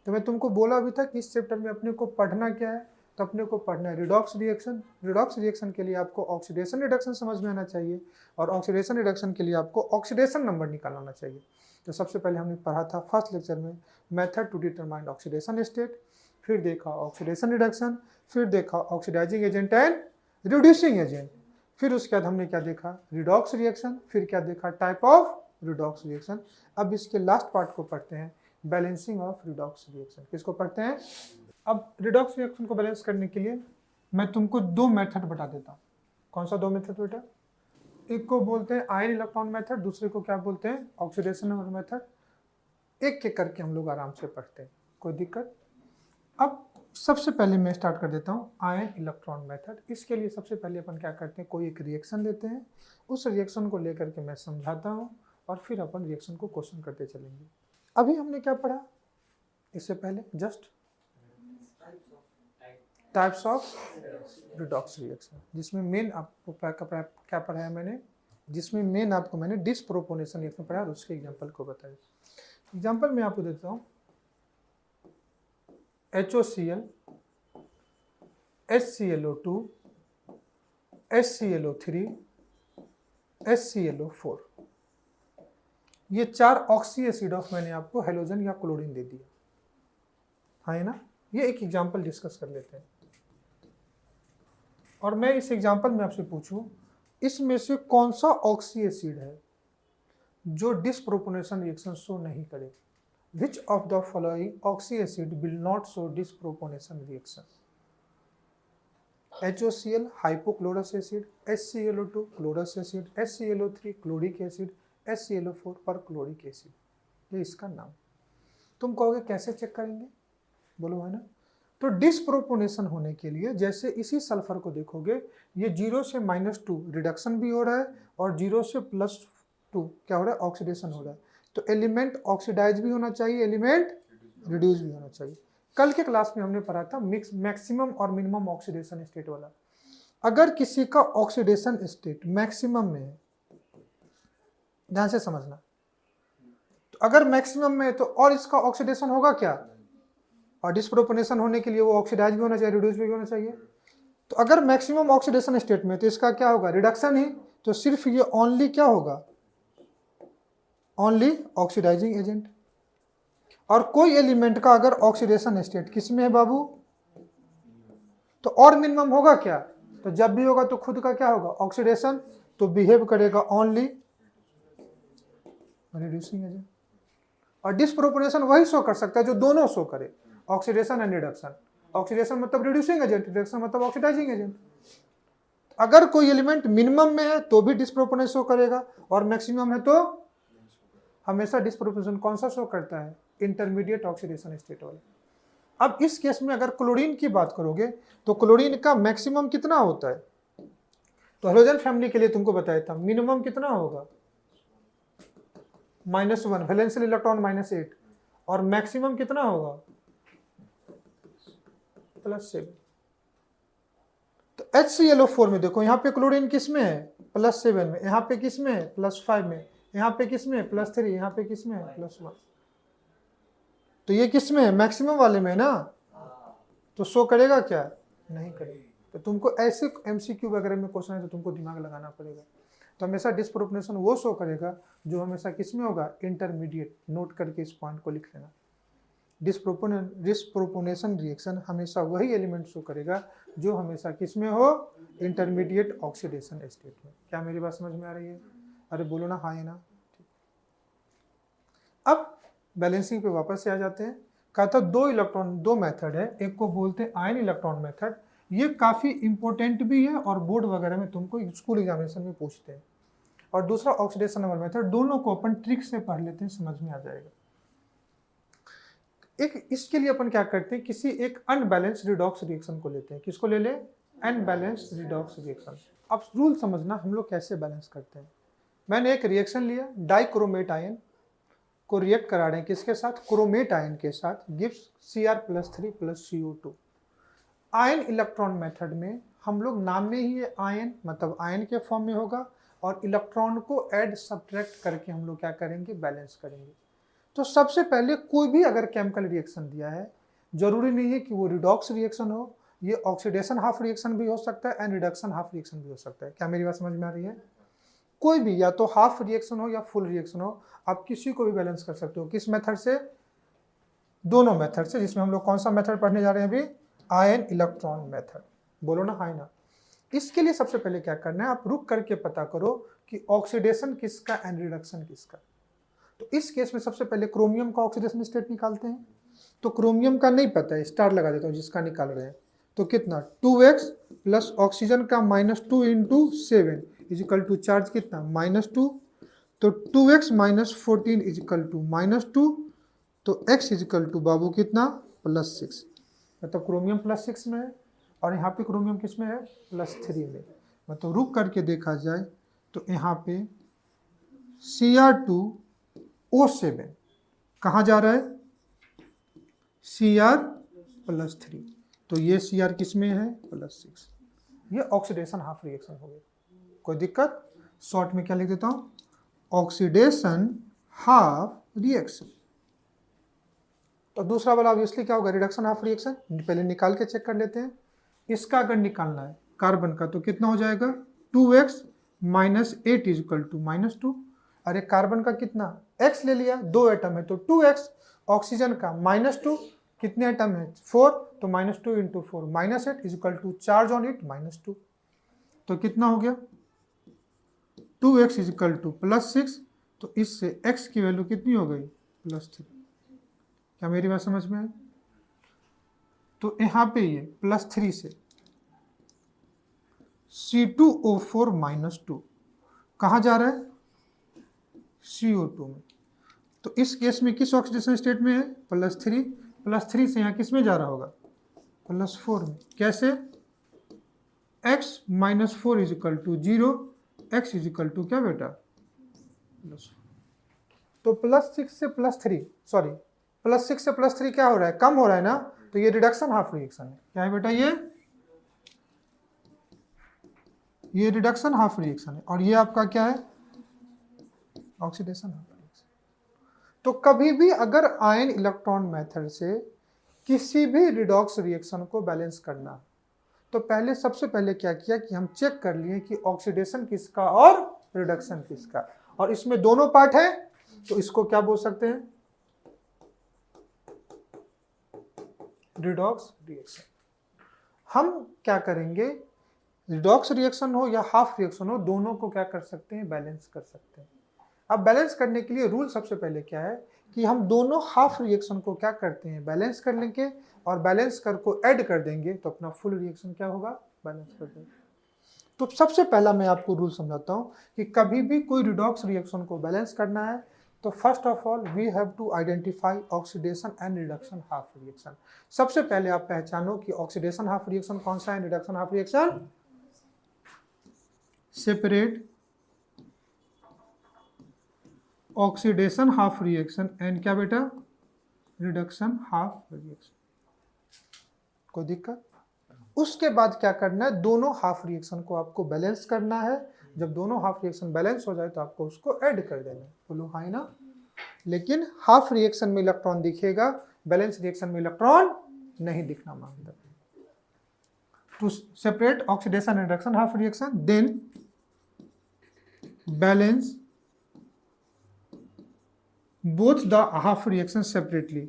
तो मैं तुमको बोला भी था कि इस चैप्टर में अपने को पढ़ना क्या है, तो अपने को पढ़ना है रिडॉक्स रिएक्शन। रिडॉक्स रिएक्शन के लिए आपको ऑक्सीडेशन रिडक्शन समझ में आना चाहिए, और ऑक्सीडेशन रिडक्शन के लिए आपको ऑक्सीडेशन नंबर निकालना चाहिए। तो सबसे पहले हमने पढ़ा था फर्स्ट लेक्चर में method to determine oxidation state, फिर देखा ऑक्सीडेशन रिडक्शन, फिर देखा oxidising agent and reducing agent, फिर उसके बाद हमने क्या देखा, रिडॉक्स रिएक्शन, फिर क्या देखा, टाइप ऑफ रिडॉक्स रिएक्शन। अब इसके लास्ट पार्ट को पढ़ते हैं, बैलेंसिंग ऑफ रिडॉक्स रिएक्शन। किसको पढ़ते हैं, अब रिडॉक्स रिएक्शन को बैलेंस करने के लिए मैं तुमको 2 मेथड बता देता हूँ। कौन सा 2 मेथड बेटा, एक को बोलते हैं आयन इलेक्ट्रॉन मेथड, दूसरे को क्या बोलते हैं, ऑक्सीडेशन मेथड। एक के करके हम लोग आराम से पढ़ते हैं, कोई दिक्कत। अब सबसे पहले मैं स्टार्ट कर देता हूँ आयन इलेक्ट्रॉन मेथड। इसके लिए सबसे पहले अपन क्या करते हैं, कोई एक रिएक्शन लेते हैं, उस रिएक्शन को लेकर के मैं समझाता हूँ, और फिर अपन रिएक्शन को क्वेश्चन करते चलेंगे। अभी हमने क्या पढ़ा इससे पहले, just types of redox reaction, जिसमें मेन आपको क्या पढ़ाया मैंने, जिसमें मेन आपको मैंने डिसप्रोपोर्शनल रिएक्शन पढ़ा और उसके एग्जांपल को बताया। एग्जांपल मैं आपको देता हूँ, HOCl, HClO2, HClO3, HClO4, ये 4 ऑक्सी एसिड ऑफ मैंने आपको हेलोजन या क्लोरीन दे दिया, हाँ है ना। ये एक एग्जांपल डिस्कस कर लेते हैं, और मैं इस एग्जांपल में आपसे पूछूं, इसमें से कौन सा ऑक्सी एसिड है जो डिसप्रोपोर्शनल रिएक्शन शो नहीं करे? Which of the following oxy acid will not show disproportional reaction? HOCl hypochlorous acid, HClO2 chlorous acid, HClO3 chloric acid, HClO4 perchloric acid, ये इसका नाम। तुम कहोगे कैसे चेक करेंगे, बोलो है ना। तो डिसप्रोपोर्शनल होने के लिए जैसे इसी सल्फर को देखोगे, ये 0 से -2 रिडक्शन भी हो रहा है और 0 से +2 क्या हो रहा है, ऑक्सीडेशन हो रहा है। तो एलिमेंट ऑक्सीडाइज भी होना चाहिए, एलिमेंट रिड्यूस भी होना चाहिए। कल के क्लास में हमने पढ़ा था मिक्स मैक्सिमम और मिनिमम ऑक्सीडेशन स्टेट वाला। अगर किसी का ऑक्सीडेशन स्टेट मैक्सिमम में है, ध्यान से समझना, तो अगर मैक्सिमम में है तो और इसका ऑक्सीडेशन होगा क्या, और डिसप्रोपोर्शनल होने के लिए वो ऑक्सीडाइज भी होना चाहिए, रिड्यूस भी होना चाहिए। तो अगर मैक्सिमम ऑक्सीडेशन स्टेट में तो इसका क्या होगा, रिडक्शन ही। तो सिर्फ ये ओनली क्या होगा, ओनली ऑक्सीडाइजिंग एजेंट। और कोई एलिमेंट का अगर ऑक्सीडेशन स्टेट किस में है बाबू, तो और मिनिमम होगा क्या, तो जब भी होगा तो खुद का क्या होगा, ऑक्सीडेशन, तो बिहेव करेगा ओनली रिड्यूसिंग एजेंट। और डिसप्रोपोर्शनल वही शो कर सकता है जो दोनों शो करे, ऑक्सीडेशन एंड रिडक्शन। ऑक्सीडेशन मतलब रिड्यूसिंग एजेंट, रिडक्शन मतलब ऑक्सीडाइजिंग एजेंट। अगर कोई एलिमेंट मिनिमम में है तो भी डिसप्रोपोर्शनल शो करेगा, और मैक्सिमम है तो हमेशा डिसप्रोपोर्शनल कौन सा शो करता है, इंटरमीडिएट ऑक्सीडेशन स्टेट वाला। अब इस केस में अगर क्लोरीन की बात करोगे तो क्लोरीन का मैक्सिमम कितना होता है, तो हेलोजन फैमिली के लिए तुमको बताया था मिनिमम कितना होगा, -1 वैलेंशियल इलेक्ट्रॉन -8, और मैक्सिमम कितना होगा, +7। तो HClO4 में देखो, यहाँ पे क्लोरीन किस में है, +7 में, यहाँ पे किस में है, +5 में, यहाँ पे किस में, +3, यहाँ पे किस में है, +1। तो ये किस में है, मैक्सिमम वाले में ना, तो शो करेगा क्या, नहीं करेगा। तो तुमको ऐसे MCQ वगैरह में क्वेश्चन है तो तुमको दिमाग लगाना पड़ेगा। तो हमेशा डिसप्रोपोर्शनल वो शो करेगा जो हमेशा किस में होगा, इंटरमीडिएट। नोट करके इस पॉइंट को लिख लेना। डिसप्रोपोर्शनल रिएक्शन हमेशा वही एलिमेंट शो करेगा जो हमेशा किस में हो, इंटरमीडिएट ऑक्सीडेशन स्टेट में। क्या मेरी बात समझ में आ रही है, अरे बोलो ना हाँ या ना। अब बैलेंसिंग पे वापस से आ जाते हैं। कहा था दो मेथड है, एक को बोलते हैं आयन इलेक्ट्रॉन मेथड, ये काफ़ी इंपॉर्टेंट भी है और बोर्ड वगैरह में तुमको स्कूल एग्जामिनेशन में पूछते हैं। और दूसरा ऑक्सीडेशन नंबर मेथड, दोनों को अपन ट्रिक से पढ़ लेते हैं, समझ में आ जाएगा। एक इसके लिए अपन क्या करते हैं, किसी एक अनबैलेंस्ड रिडॉक्स रिएक्शन को लेते हैं। किसको ले ले, अनबैलेंस्ड रिडॉक्स रिएक्शन। अब रूल समझना हम लोग कैसे बैलेंस करते हैं। मैंने एक रिएक्शन लिया, डाइक्रोमेट आयन को रिएक्ट करा रहे हैं किसके साथ, क्रोमेट आयन के साथ, gives Cr+3 + CO2। Ion electron method में हम लोग नाम में ही आयन मतलब आयन के फॉर्म में होगा, और इलेक्ट्रॉन को ऐड सब्ट्रैक्ट करके हम लोग क्या करेंगे, बैलेंस करेंगे। तो सबसे पहले कोई भी अगर केमिकल रिएक्शन दिया है, जरूरी नहीं है कि वो रिडॉक्स रिएक्शन हो, ये ऑक्सीडेशन हाफ रिएक्शन भी हो सकता है एंड रिडक्शन हाफ रिएक्शन भी हो सकता है। क्या मेरी बात समझ में आ रही है? कोई भी, या तो हाफ रिएक्शन हो या फुल रिएक्शन हो, आप किसी को भी बैलेंस कर सकते हो। किस मेथड से, दोनों मेथड से, जिसमें हम लोग कौन सा मेथड पढ़ने जा रहे हैं अभी, आयन इलेक्ट्रॉन मेथड। बोलो ना हाय ना। इसके लिए सबसे पहले क्या करना है, आप रुक करके पता करो कि ऑक्सीडेशन किसका एंड रिडक्शन किसका। तो इस केस में सबसे पहले क्रोमियम का ऑक्सीडेशन स्टेट निकालते हैं। तो क्रोमियम का नहीं पता है, स्टार लगा देता हूँ जिसका निकाल रहे हैं। तो कितना, 2x प्लस ऑक्सीजन का -2 × 7 इजिकल टू चार्ज कितना, -2। तो 2x - 14 इजिकल टू -2। तो x इजिकल टू बाबू कितना, +6। मतलब क्रोमियम +6 में है, और यहाँ पे क्रोमियम किस में है, +3 में। मतलब रुक करके देखा जाए तो यहाँ पे Cr2O7 कहाँ जा रहा है, Cr+3। तो ये Cr किस में है, +6। ये ऑक्सीडेशन हाफ रिएक्शन हो गया, कोई दिक्कत। शॉर्ट में क्या लिख देता हूँ, ऑक्सीडेशन हाफ रिएक्शन। तो दूसरा वाला ऑब्वियसली क्या होगा, रिडक्शन हाफ रिएक्शन। पहले निकाल के चेक कर लेते हैं। इसका अगर निकालना है कार्बन का तो कितना हो जाएगा, 2x minus 8 is equal to -2। अरे कार्बन का कितना, x ले लिया, 2 एटम है तो 2x। ऑक्सीजन का -2, कितने एटम है, 4, तो -2 into 4 -8 is equal to charge on it -2। तो कितना हो गया, 2x इज इक्वल टू +6। तो इससे x की वैल्यू कितनी हो गई, +3। क्या मेरी बात समझ में आई? तो यहाँ पे ये +3 से C2O4 -2 कहाँ जा रहा है, CO2 में। तो इस केस में किस ऑक्सीडेशन स्टेट में है, +3 से यहाँ किस में जा रहा होगा, +4 में। कैसे, x -4 is equal to 0, x is equal to क्या बेटा, +4। तो +6 से +3, सॉरी +6 से +3 क्या हो रहा है, कम हो रहा है ना, तो ये रिडक्शन हाफ रिएक्शन है। क्या है बेटा, ये रिडक्शन हाफ रिएक्शन है। और ये आपका क्या है, ऑक्सीडेशन हाफ रिएक्शन। तो कभी भी अगर आयन इलेक्ट्रॉन मेथड से किसी भी रिडॉक्स रिएक्शन को बैलेंस करना, तो पहले सबसे पहले क्या किया कि हम चेक कर लिए कि ऑक्सीडेशन किसका और रिडक्शन किसका। और इसमें दोनों पार्ट है, तो इसको क्या बोल सकते हैं, रिडॉक्स रिएक्शन। हम क्या करेंगे, रिडॉक्स रिएक्शन हो या हाफ रिएक्शन हो, दोनों को क्या कर सकते हैं, बैलेंस कर सकते हैं। अब बैलेंस करने के लिए रूल सबसे पहले क्या है कि हम दोनों हाफ रिएक्शन को क्या करते हैं, बैलेंस कर लेंगे, और बैलेंस कर को ऐड कर देंगे तो अपना फुल रिएक्शन क्या होगा, बैलेंस कर देंगे। तो सबसे पहला मैं आपको रूल समझाता हूं कि कभी भी कोई रिडॉक्स रिएक्शन को बैलेंस करना है तो first of all we have to identify oxidation and reduction half reaction. सबसे पहले आप पहचानो कि ऑक्सीडेशन हाफ रिएक्शन कौन सा है, reduction half reaction. Separate oxidation half reaction and क्या बेटा, रिडक्शन हाफ रिएक्शन। कोई दिक्कत? उसके बाद क्या करना है, दोनों हाफ रिएक्शन को आपको बैलेंस करना है। जब दोनों हाफ रिएक्शन बैलेंस हो जाए तो आपको उसको ऐड कर देना है। बोलो हाँ ना। लेकिन हाफ रिएक्शन में इलेक्ट्रॉन दिखेगा, बैलेंस रिएक्शन में इलेक्ट्रॉन नहीं दिखना मांगता। To separate oxidation and reduction half reaction, then balance both the half reaction separately,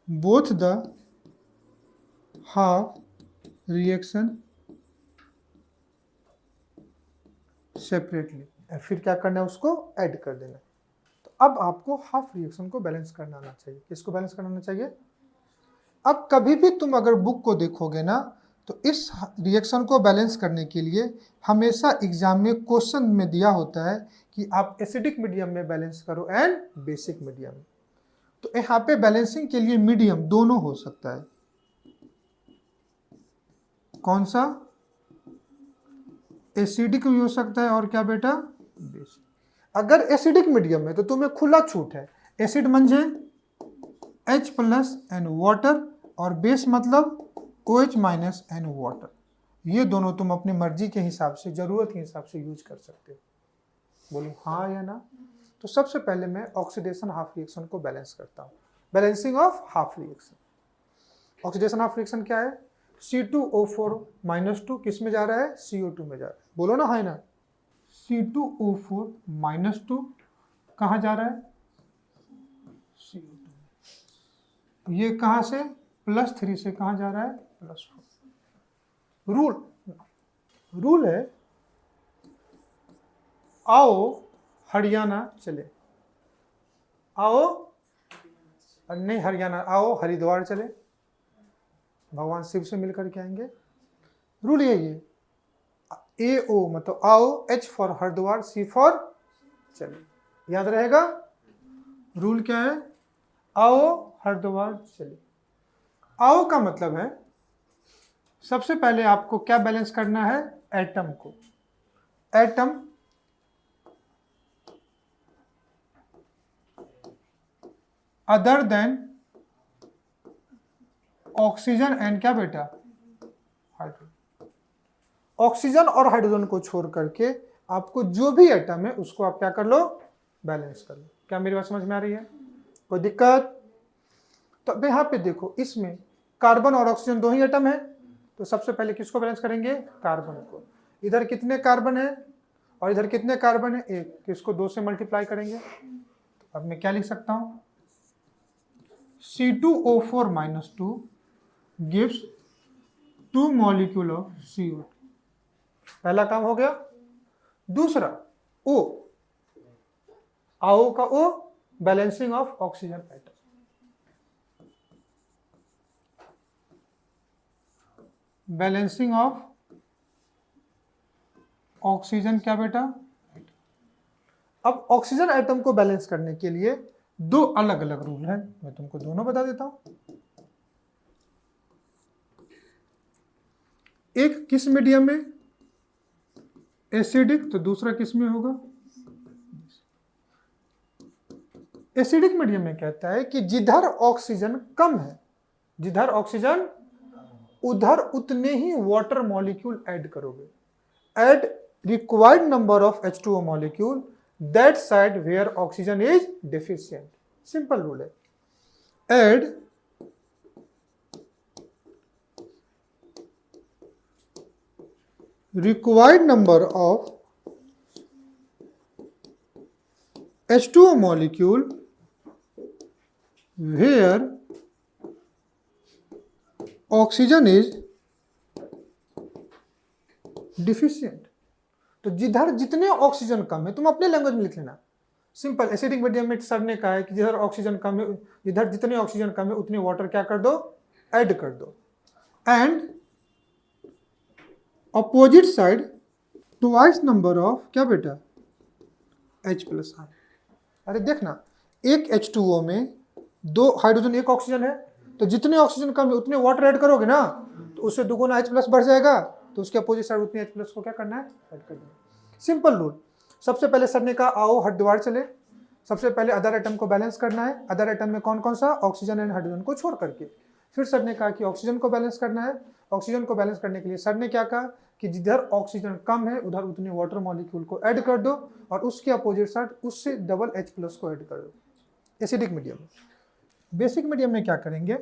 both the half reaction separately, फिर क्या करना है, उसको ऐड कर देना। तो अब आपको हाफ रिएक्शन को बैलेंस करना आना चाहिए। किसको बैलेंस करना आना चाहिए? अब कभी भी तुम अगर बुक को देखोगे ना, तो इस रिएक्शन को बैलेंस करने के लिए हमेशा एग्जाम में क्वेश्चन में दिया होता है कि आप एसिडिक मीडियम में बैलेंस करो एंड बेसिक मीडियम। तो यहाँ पे बैलेंसिंग के लिए मीडियम दोनों हो सकता है। कौन सा? एसिडिक भी हो सकता है और क्या बेटा, बेसिक। अगर एसिडिक मीडियम में तो तुम्हें खुला छूट है। एसिड म्हणजे H+ एंड वाटर, और बेस मतलब OH- एंड वाटर। ये दोनों तुम अपनी मर्जी के हिसाब से, जरूरत के हिसाब से यूज कर सकते हो। बोलो हाँ या ना। तो सबसे पहले मैं ऑक्सीडेशन हाफ रिएक्शन को बैलेंस करता हूँ। Balancing of half reaction. Oxidation half reaction क्या है? C2O4 -2 किस में जा रहा है, CO2 में जा रहा है। बोलो ना हाँ ना। C2O4 -2 कहाँ जा रहा है, CO2। ये कहाँ से, +3 से कहाँ जा रहा है, +4। रूल है, आओ हरियाणा चले, आओ नहीं हरियाणा, आओ हरिद्वार चले, भगवान शिव से मिलकर के आएंगे। रूल यही है, AO मतलब आओ, H for Haridwar, C for चले। याद रहेगा रूल क्या है, आओ हरिद्वार चले। आओ का मतलब है सबसे पहले आपको क्या बैलेंस करना है, एटम को। Atom other than oxygen and क्या बेटा, हाइड्रोजन। ऑक्सीजन और हाइड्रोजन को छोड़ करके आपको जो भी एटम है उसको आप क्या कर लो, बैलेंस कर लो। क्या मेरी बात समझ में आ रही है? कोई दिक्कत? तो अब यहाँ पे देखो, इसमें कार्बन और ऑक्सीजन दो ही एटम है, तो सबसे पहले किसको बैलेंस करेंगे? कार्बन को। इधर कितने कार्बन है और इधर कितने कार्बन है? एक। किसको 2 से मल्टीप्लाई करेंगे? तो अब मैं क्या लिख सकता हूं? C2O4 - 2 gives 2 molecule of CO2। पहला काम हो गया। दूसरा O, आओ का O, balancing of oxygen atom. Balancing of oxygen क्या बेटा? अब ऑक्सीजन एटम को बैलेंस करने के लिए दो अलग अलग रूल हैं, मैं तुमको दोनों बता देता हूं। एक किस मीडियम में? एसिडिक। तो दूसरा किस में होगा? एसिडिक मीडियम में कहता है कि जिधर ऑक्सीजन कम है, जिधर ऑक्सीजन, उधर उतने ही वाटर मॉलिक्यूल ऐड करोगे। Add required number of H2O molecule that side where oxygen is deficient. Simple rule है। Add required number of H2O molecule where oxygen is deficient। तो जिधर जितने ऑक्सीजन कम है, तुम अपने लैंग्वेज में लिख लेना। सिंपल। एसिडिक मीडियम में सर ने कहा है कि जिधर ऑक्सीजन कम है, जिधर जितने ऑक्सीजन कम है उतने वाटर क्या कर दो? ऐड कर दो। And opposite side twice number of क्या बेटा? H+। अरे देखना, एक H2O में 2 हाइड्रोजन 1 ऑक्सीजन है, तो जितने ऑक्सीजन कम है उतने वाटर ऐड करोगे ना, तो उससे दुगुना H+ बढ़ जाएगा, तो उसके अपोजिट साइड उतने H+ को क्या करना है? ऐड कर देना। Simple rule. सबसे पहले सर ने कहा आओ हरिद्वार चले। सबसे पहले अदर एटम को बैलेंस करना है। अदर एटम में कौन कौन सा? ऑक्सीजन एंड हाइड्रोजन को छोड़ करके। फिर सर ने कहा कि ऑक्सीजन को बैलेंस करना है। ऑक्सीजन को बैलेंस करने के लिए सर ने क्या कहा कि जिधर ऑक्सीजन कम है उधर उतने वाटर मॉलिक्यूल को ऐड कर दो, और उसके अपोजिट साइड उससे डबल H+ को ऐड कर दो। एसिडिक मीडियम में। बेसिक मीडियम में क्या करेंगे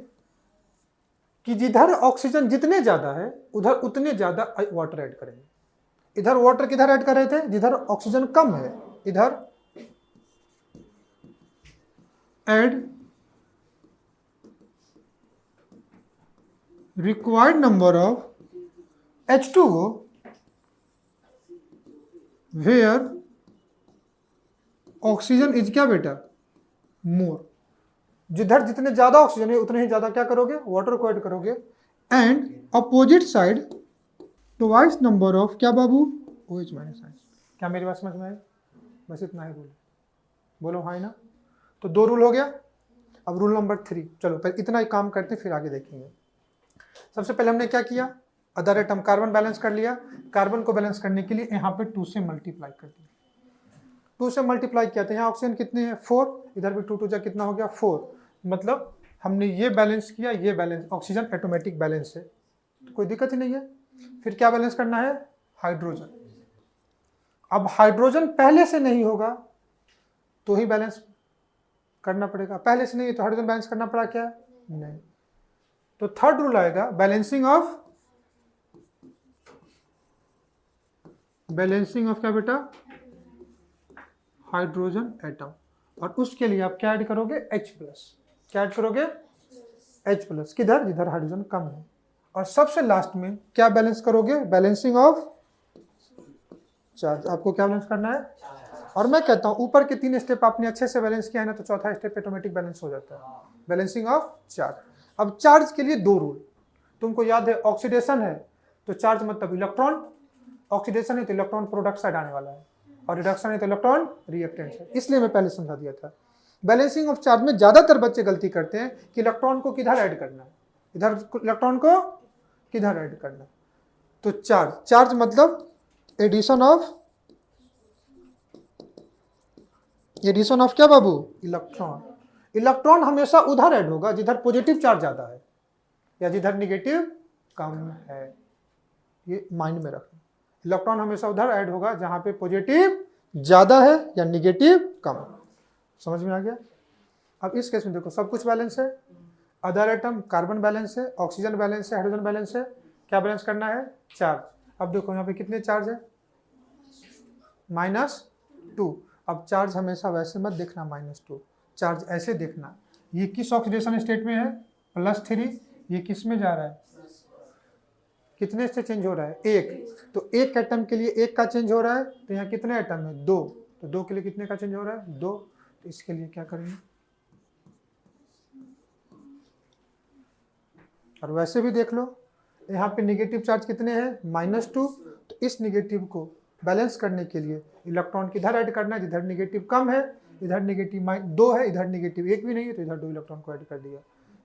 कि जिधर ऑक्सीजन जितने ज्यादा है उधर उतने ज्यादा वाटर ऐड करेंगे। इधर वाटर किधर ऐड कर रहे थे? जिधर ऑक्सीजन कम है, इधर add required number of H2O where oxygen is क्या बेटा? मोर। जिधर जितने ज्यादा ऑक्सीजन है उतने ही ज्यादा क्या करोगे? वाटर को ऐड करोगे। And opposite side twice number of क्या बाबू? OH- ion. क्या मेरी बात समझ में आई? बस इतना ही रूल। बोलो हाँ ना? तो 2 रूल हो गया। अब रूल नंबर 3। चलो पहले इतना ही काम करते फिर आगे देखेंगे। सबसे पहले हमने क्या किया? अदर एटम कार्बन बैलेंस कर लिया। कार्बन को बैलेंस करने के लिए यहाँ पे 2 से मल्टीप्लाई कर दिया। 2 से मल्टीप्लाई किया तो यहाँ ऑक्सीजन कितने हैं? 4। इधर भी 2 2 जा कितना हो गया? 4। मतलब हमने ये बैलेंस किया, ये बैलेंस, ऑक्सीजन ऑटोमेटिक बैलेंस है, तो कोई दिक्कत ही नहीं है। फिर क्या बैलेंस करना है? हाइड्रोजन। अब हाइड्रोजन पहले से नहीं होगा तो ही बैलेंस करना पड़ेगा। पहले से नहीं है तो हाइड्रोजन बैलेंस करना पड़ा क्या? नहीं। तो थर्ड रूल आएगा बैलेंसिंग ऑफ क्या बेटा? Hydrogen atom. और उसके लिए आप क्या ऐड करोगे? H+। क्या ऐड करोगे? H+। किधर? जिधर हाइड्रोजन कम है। और सबसे लास्ट में क्या बैलेंस करोगे? Balancing of charge. आपको क्या बैलेंस करना है? और मैं कहता हूं ऊपर के 3 स्टेप आपने अच्छे से बैलेंस किया है ना, तो चौथा स्टेप ऑटोमेटिक बैलेंस हो जाता है। Balancing of charge. अब चार्ज के लिए 2 रूल तुमको याद है। ऑक्सीडेशन है तो चार्ज मतलब इलेक्ट्रॉन, ऑक्सीडेशन है तो इलेक्ट्रॉन प्रोडक्ट साइड आने वाला है, और रिडक्शन है तो इलेक्ट्रॉन रिएक्टेंट है। इसलिए मैं पहले समझा दिया था। बैलेंसिंग ऑफ चार्ज में ज्यादातर बच्चे गलती करते हैं कि इलेक्ट्रॉन को किधर ऐड करना है, इधर इलेक्ट्रॉन को किधर ऐड करना है। तो चार्ज मतलब एडिशन ऑफ क्या बाबू? इलेक्ट्रॉन। इलेक्ट्रॉन हमेशा उधर ऐड होगा जिधर पॉजिटिव चार्ज ज्यादा है या जिधर निगेटिव कम है। ये माइंड में रखना। इलेक्ट्रॉन हमेशा उधर ऐड होगा जहां पे पॉजिटिव ज्यादा है या निगेटिव कम है। समझ में आ गया? अब इस केस में देखो सब कुछ बैलेंस है, अदर एटम कार्बन बैलेंस है, ऑक्सीजन बैलेंस है, हाइड्रोजन बैलेंस है, क्या बैलेंस करना है? चार्ज। अब देखो यहाँ पे कितने चार्ज है? -2। अब चार्ज हमेशा वैसे मत देखना -2, चार्ज ऐसे देखना, ये किस ऑक्सीडेशन स्टेट में है? +3। ये किस में जा रहा है? कितने से चेंज हो रहा है? 1। तो एक एटम के लिए 1 का चेंज हो रहा है, तो यहाँ कितने एटम है? 2। तो 2 के लिए कितने का चेंज हो रहा है? 2। तो इसके लिए क्या करेंगे? और वैसे भी देख लो, यहाँ पे निगेटिव चार्ज कितने हैं? -2। तो इस निगेटिव को बैलेंस करने के लिए इलेक्ट्रॉन किधर ऐड करना है? जिधर निगेटिव कम है, इधर निगेटिव 2 है, इधर निगेटिव 1 भी नहीं है, तो इधर 2 इलेक्ट्रॉन को ऐड कर दिया।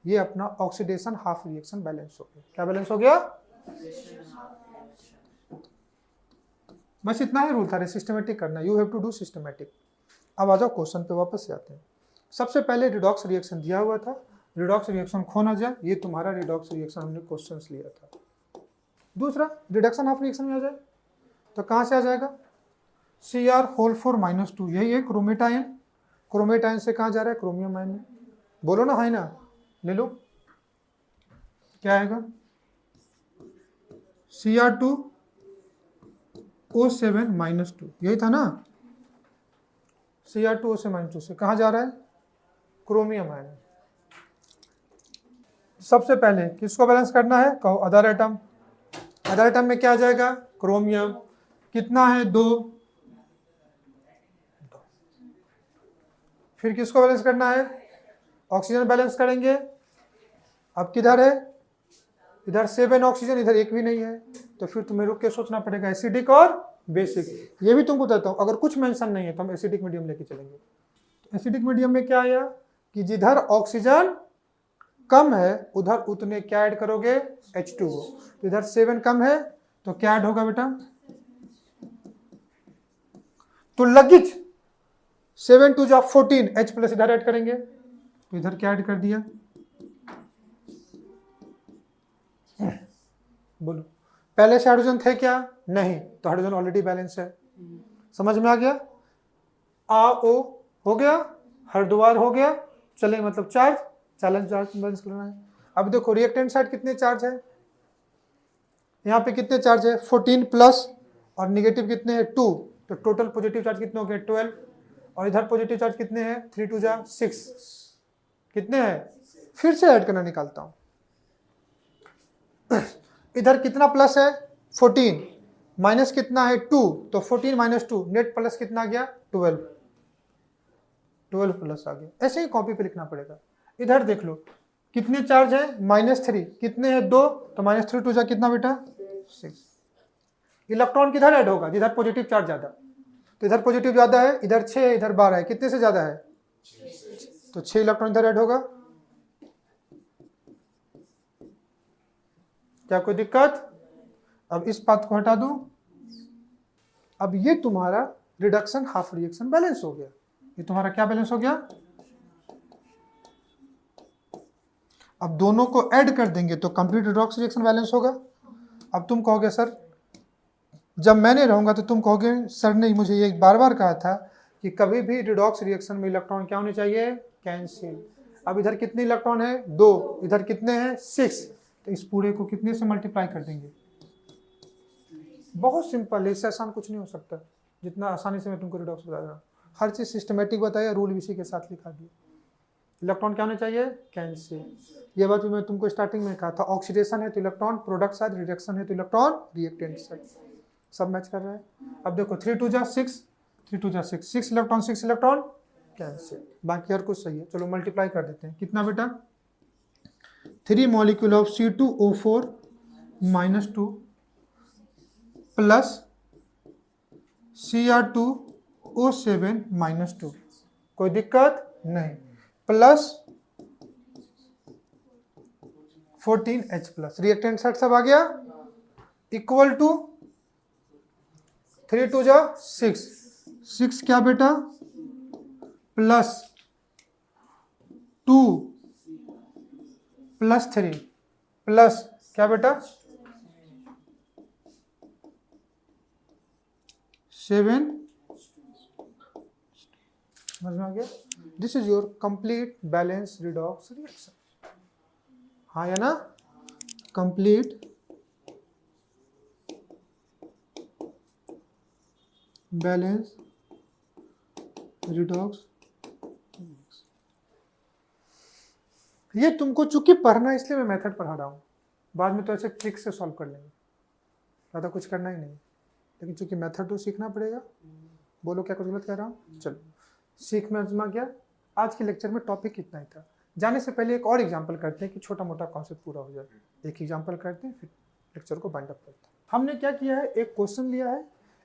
ये अपना ऑक्सीडेशन हाफ रिएक्शन बैलेंस हो गया। क्या बैलेंस हो गया? बस इतना ही रूल था, सिस्टमेटिक करना, you have to do systematic. अब आ जाओ क्वेश्चन पे वापस से आते हैं। सबसे पहले रिडॉक्स रिएक्शन दिया हुआ था, रिडॉक्स रिएक्शन खो ना जाए, ये तुम्हारा रिडॉक्स रिएक्शन हमने क्वेश्चंस लिया था। दूसरा रिडक्शन हाफ रिएक्शन में आ जाए तो कहाँ से आ जाएगा? Cr⁴ -2, यही है क्रोमेटाइन। क्रोमेटाइन से कहाँ जा रहा है? क्रोमियम आयन में। बोलो ना, है ना? ले लो, क्या आएगा? Cr2O7 -2, यही था ना? Cr2O7 -2 से कहाँ जा रहा है? Chromium ion. सबसे पहले किसको बैलेंस करना है? कहो अदर एटम। अदर एटम में क्या आ जाएगा? क्रोमियम। कितना है? 2। फिर किसको बैलेंस करना है? ऑक्सीजन बैलेंस करेंगे। अब किधर है? इधर 7 ऑक्सीजन, इधर 1 भी नहीं है, तो फिर तुम्हें रुक के सोचना पड़ेगा एसिडिक और बेसिक। ये भी तुमको बताता हूँ, अगर कुछ मेंशन नहीं है तो हम एसिडिक मीडियम लेके चलेंगे। एसिडिक मीडियम में क्या आया कि जिधर ऑक्सीजन कम है उधर उतने क्या ऐड करोगे? H2O। तो इधर 7 कम है तो क्या ऐड होगा बेटा? तो लगेज 7 2 जा 14, H+ इधर ऐड करेंगे, तो इधर क्या ऐड कर दिया? बोलो, पहले से हाइड्रोजन थे क्या? नहीं, तो हाइड्रोजन ऑलरेडी बैलेंस है। समझ में आ गया? O हो गया, हरिद्वार हो गया, चले मतलब चार्ज बैलेंस करना है। अब देखो रिएक्टेंट साइड कितने चार्ज है? यहाँ पे कितने चार्ज है? 14+ और निगेटिव कितने हैं? 2। तो टोटल पॉजिटिव चार्ज कितने हो गए? 12। और इधर पॉजिटिव चार्ज कितने हैं? 3 2 जा 6। कितने हैं? फिर से ऐड करना निकालता हूं। इधर कितना प्लस है? 14। माइनस कितना है? 2। तो 14 - 2 नेट प्लस कितना आ गया? 12 प्लस आ गया। ऐसे ही कॉपी पे लिखना पड़ेगा। इधर देख लो कितने चार्ज है? -3। कितने हैं? 2। तो -3 2 जा कितना बेटा? 6। इलेक्ट्रॉन किधर ऐड होगा? जिधर पॉजिटिव चार्ज ज्यादा। तो इधर पॉजिटिव ज्यादा है, इधर 6, इधर 12 है, कितने से ज्यादा है? तो 6 इलेक्ट्रॉन इधर ऐड होगा। क्या कोई दिक्कत? अब इस बात को हटा दूं। अब ये तुम्हारा रिडक्शन हाफ रिएक्शन बैलेंस हो गया। ये तुम्हारा क्या बैलेंस हो गया? अब दोनों को ऐड कर देंगे तो कंप्लीट रिडॉक्स रिएक्शन बैलेंस होगा। अब तुम कहोगे सर, जब मैं नहीं रहूंगा तो तुम कहोगे सर ने मुझे ये बार बार कहा था कि कभी भी रिडॉक्स रिएक्शन में इलेक्ट्रॉन क्या होने चाहिए? कैंसिल। अब इधर कितने इलेक्ट्रॉन है? 2। इधर कितने हैं? 6। तो इस पूरे को कितने से मल्टीप्लाई कर देंगे? बहुत सिंपल है, इससे आसान कुछ नहीं हो सकता जितना आसानी से मैं तुमको रिडॉक्स बता रहा हूँ। हर चीज सिस्टमेटिक बताया, रूल भी इसी के साथ लिखा दिया। इलेक्ट्रॉन क्या होने चाहिए? कैंसिल। ये बात भी मैं तुमको स्टार्टिंग में कहा था, ऑक्सीडेशन है तो इलेक्ट्रॉन प्रोडक्ट साइड, रिडक्शन है तो इलेक्ट्रॉन रिएक्टेंट साइड। सब मैच कर रहा है। अब देखो 3 2 जा 6, 3 2 जा 6, 6 इलेक्ट्रॉन कैंसिल। बाकी हर कुछ सही है। चलो मल्टीप्लाई कर देते हैं। कितना बेटा? 3 molecule of C2O4 -2 plus Cr2O7 -2। कोई दिक्कत नहीं। Plus 14H+। रिएक्टेंट साइड सब आ गया, इक्वल टू 3 2 जा 6, 6 क्या बेटा? प्लस 2 प्लस 3 प्लस क्या बेटा? 7, समझ में आ गया? This is your complete balance redox reaction. हाँ या ना? Complete balance redox. ये तुमको चूंकि पढ़ना है इसलिए मैं मेथड पढ़ा रहा हूँ, बाद में तो ऐसे ट्रिक से सॉल्व कर लेंगे, ज़्यादा कुछ करना ही नहीं, लेकिन चूंकि मेथड तो सीखना पड़ेगा। बोलो क्या कुछ गलत कह रहा हूँ? चलो सीख में आजमा गया। आज के लेक्चर में टॉपिक इतना ही था। जाने से पहले एक और एग्जाम्पल करते हैं कि छोटा मोटा कॉन्सेप्ट पूरा हो जाए। एक एग्जाम्पल करते हैं फिर लेक्चर को बाइंड अप करते हैं। हमने क्या किया है, एक क्वेश्चन लिया है,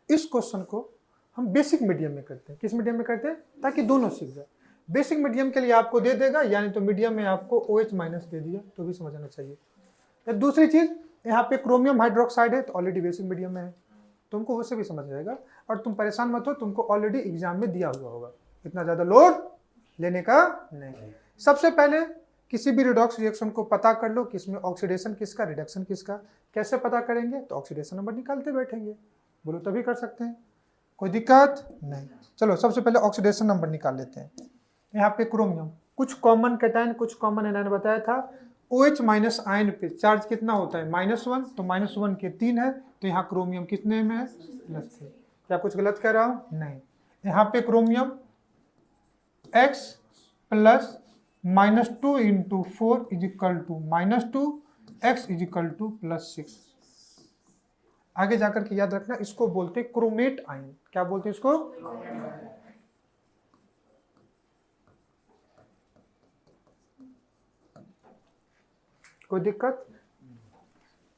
इस क्वेश्चन को हम बेसिक मीडियम में करते हैं। किस मीडियम में करते हैं? ताकि दोनों सीख जाए। बेसिक मीडियम के लिए आपको दे देगा, यानी तो मीडियम में आपको OH माइनस दे दिया तो भी समझ आना चाहिए। या दूसरी चीज़, यहाँ पे क्रोमियम हाइड्रोक्साइड है तो ऑलरेडी बेसिक मीडियम में है, तुमको उससे भी समझ जाएगा। और तुम परेशान मत हो, तुमको ऑलरेडी एग्जाम में दिया हुआ होगा, इतना ज़्यादा लोड लेने का नहीं। सबसे पहले किसी भी रिडॉक्स रिएक्शन को पता कर लो कि इसमें ऑक्सीडेशन किसका, रिडक्शन किसका। कैसे पता करेंगे? तो ऑक्सीडेशन नंबर निकालते बैठेंगे। बोलो तभी कर सकते हैं, कोई दिक्कत नहीं। चलो सबसे पहले ऑक्सीडेशन नंबर निकाल लेते हैं। यहाँ पे क्रोमियम, कुछ कॉमन कैटायन कुछ कॉमन एनायन बताया था। OH माइनस आयन पे चार्ज कितना होता है? -1, तो -1 के 3 है, तो यहाँ क्रोमियम कितने में है? +3। क्या कुछ गलत कह रहा हूँ? नहीं। यहाँ पे क्रोमियम X प्लस -2 × 4 = -2, X = +6। आगे जाकर के याद रखना, इसको बोलते हैं क्रोमेट आयन। क्या बोलते हैं इसको? कोई दिक्कत?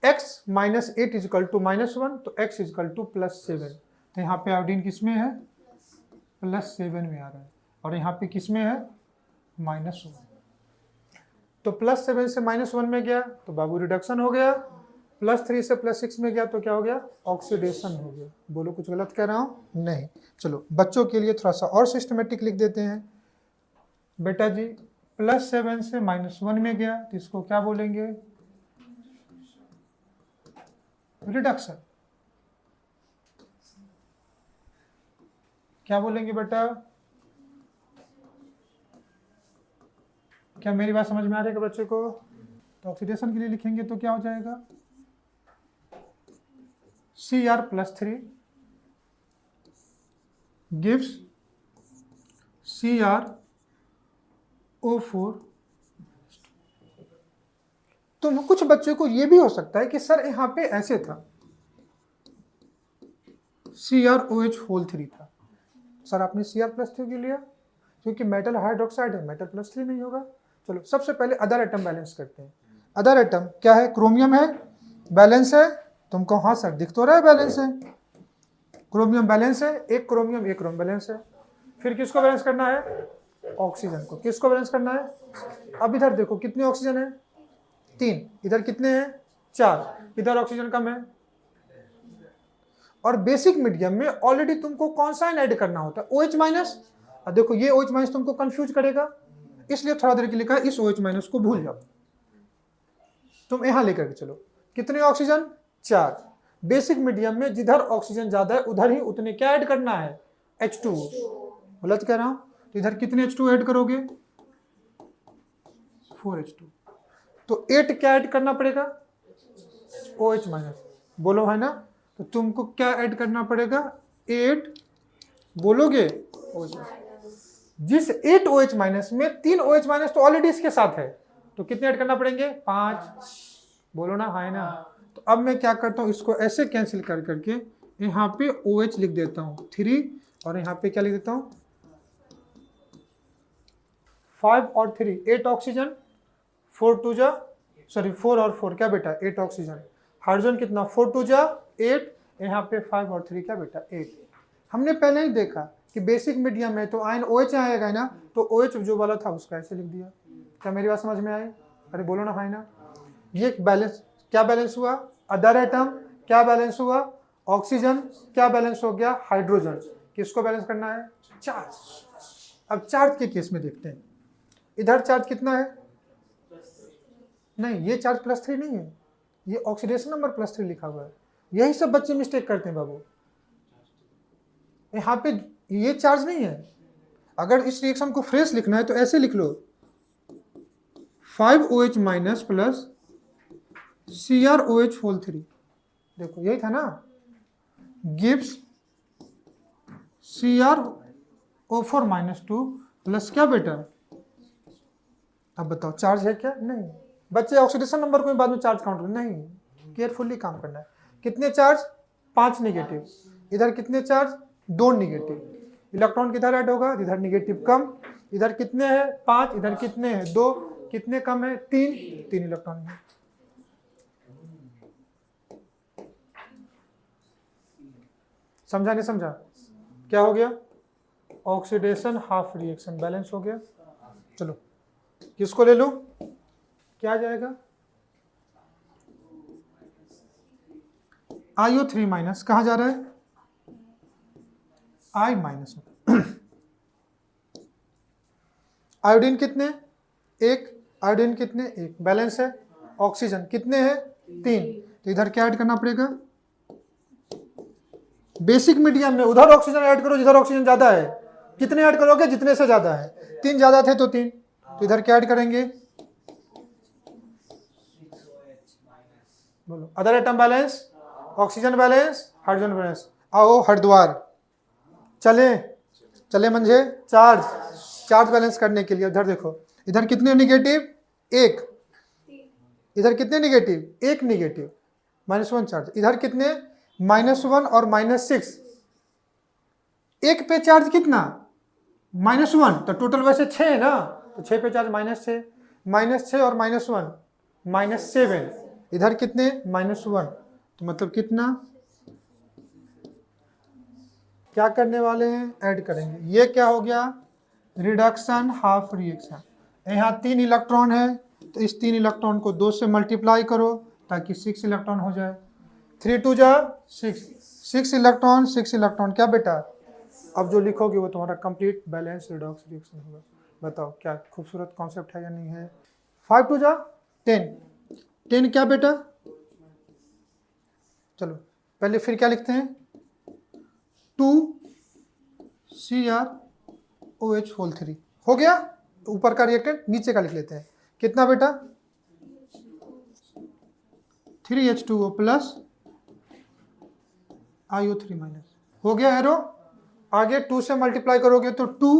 X -8 = -1, तो X = +7। तो यहाँ पे आयोडीन किसमें है? +7 में आ रहा है, और यहाँ पे किसमें है? -1। तो +7 से -1 में गया तो बाबू रिडक्शन हो गया, +3 से +6 में गया तो क्या हो गया? ऑक्सीडेशन हो गया। बोलो कुछ गलत कह रहा हूँ? नहीं। चलो बच्चों के लिए थोड़ा सा और सिस्टमेटिक लिख देते हैं। बेटा जी +7 से -1 में गया तो इसको क्या बोलेंगे? रिडक्शन। क्या बोलेंगे बेटा? क्या मेरी बात समझ में आ रही है बच्चे को? तो ऑक्सीडेशन के लिए लिखेंगे तो क्या हो जाएगा? Cr+3 gives CrO4। तो कुछ बच्चों को ये भी हो सकता है कि सर यहाँ पे ऐसे था, CrOH3 था। सर आपने Cr+3 क्यों लिया? क्योंकि मेटल हाइड्रोक्साइड है, मेटल +3 नहीं होगा। चलो सबसे पहले अदर एटम बैलेंस करते हैं। अदर एटम क्या है? क्रोमियम है, बैलेंस है। तुमको हाँ सर दिख तो रहा है बैलेंस है, क्रोमियम बैलेंस है, एक क्रोमियम बैलेंस है। फिर किसको बैलेंस करना है? ऑक्सीजन को। किसको बैलेंस करना है? अब इधर देखो कितने ऑक्सीजन है? 3। इधर कितने हैं? 4। इधर ऑक्सीजन कम है। और बेसिक मीडियम में ऑलरेडी तुमको कौन सा ऐड करना होता है? OH minus. अब देखो ये OH माइनस तुमको कंफ्यूज करेगा, इसलिए थोड़ा देर के लिए कहा इस OH माइनस को भूल जाओ, तुम यहां लेकर के चलो। कितने ऑक्सीजन? 4। बेसिक मीडियम में जिधर ऑक्सीजन ज्यादा है उधर ही उतने क्या ऐड करना है? H2O। गलत कह रहा हूं? तो इधर कितने H2O ऐड करोगे? 4H2। तो 8 क्या ऐड करना पड़ेगा? OH minus. बोलो है ना? तो तुमको क्या ऐड करना पड़ेगा? 8 बोलोगे OH। जिस 8 OH माइनस में 3 OH माइनस तो ऑलरेडी इसके साथ है, तो कितने ऐड करना पड़ेंगे? 5। बोलो ना हाँ ना? तो अब मैं क्या करता हूँ, इसको ऐसे कैंसिल कर करके यहाँ पे OH लिख देता हूँ 3, और यहाँ पे क्या लिख देता हूँ? 5 और 3 8 ऑक्सीजन, 4 और 4 क्या बेटा? 8 ऑक्सीजन। हाइड्रोजन कितना? 4 2 जा 8, यहाँ पे 5 और 3 क्या बेटा? 8। हमने पहले ही देखा कि बेसिक मीडियम है तो आयन OH आएगा ना, तो OH जो वाला था उसका ऐसे लिख दिया। क्या मेरी बात समझ में आई? अरे बोलो ना भाई ना। ये बैलेंस क्या बैलेंस हुआ? अदर एटम क्या बैलेंस हुआ? ऑक्सीजन क्या बैलेंस हो गया? हाइड्रोजन। किसको बैलेंस करना है? चार्ज। अब चार्ज के केस में देखते हैं, इधर चार्ज कितना है? नहीं, ये चार्ज +3 नहीं है, ये ऑक्सीडेशन नंबर +3 लिखा हुआ है। यही सब बच्चे मिस्टेक करते हैं बाबू। यहाँ पे ये चार्ज नहीं है। अगर इस रिएक्शन को फ्रेश लिखना है तो ऐसे लिख लो, 5OH minus plus CrOH whole 3। देखो यही था ना, गिव्स CrO4 माइनस 2 प्लस क्या बेटा, अब बताओ चार्ज है क्या? नहीं। बच्चे ऑक्सीडेशन नंबर को बाद में चार्ज काउंट नहीं, केयरफुली काम करना है। कितने चार्ज? 5 निगेटिव। इधर कितने चार्ज? 2 निगेटिव। इलेक्ट्रॉन किधर ऐड होगा? इधर निगेटिव कम। इधर कितने हैं? 5। इधर कितने हैं? 2। कितने कम है? 3 इलेक्ट्रॉन है। समझा नहीं समझा? क्या हो गया? ऑक्सीडेशन हाफ रिएक्शन बैलेंस हो गया। चलो किसको ले लूं? क्या आ जाएगा? IO3 माइनस कहाँ जा रहा है? I minus. आयोडीन कितने? 1। आयोडीन कितने? 1। बैलेंस है। ऑक्सीजन कितने हैं? 3। तो इधर क्या ऐड करना पड़ेगा? बेसिक मीडियम में उधर ऑक्सीजन ऐड करो जिधर ऑक्सीजन ज्यादा है। कितने ऐड करोगे? जितने से ज्यादा है। 3 ज्यादा थे तो 3, तो इधर क्या ऐड करेंगे? बोलो। Other atom balance, oxygen balance, hydrogen balance. आओ हरिद्वार चले मंझे चार्ज बैलेंस करने के लिए। इधर देखो, इधर कितने निगेटिव? 1। इधर कितने निगेटिव? 1 negative, -1 charge. इधर कितने? -1 और -6। 1 पे चार्ज कितना? -1। तो टोटल वैसे 6 है ना, तो 6 पे चार्ज -6, -6 और -1 -7। इधर कितने? -1। तो मतलब कितना? क्या करने वाले हैं? ऐड करेंगे। ये क्या हो गया? Reduction half reaction. यहाँ 3 इलेक्ट्रॉन है, तो इस 3 इलेक्ट्रॉन को 2 से मल्टीप्लाई करो ताकि 6 इलेक्ट्रॉन हो जाए। 3 2 जा 6 इलेक्ट्रॉन क्या बेटा? अब जो लिखोगे वो तुम्हारा कंप्लीट बैलेंस रिडॉक्स रिएक्शन होगा। बताओ क्या खूबसूरत कॉन्सेप्ट है या नहीं है? 5 2 जा 10 क्या बेटा? चलो पहले फिर क्या लिखते हैं? 2 CrOH होल 3 हो गया। ऊपर का रिएक्टेंट नीचे का लिख लेते हैं। कितना बेटा? 3H2O plus IO3 minus. हो गया एरो। आगे 2 से मल्टीप्लाई करोगे तो 2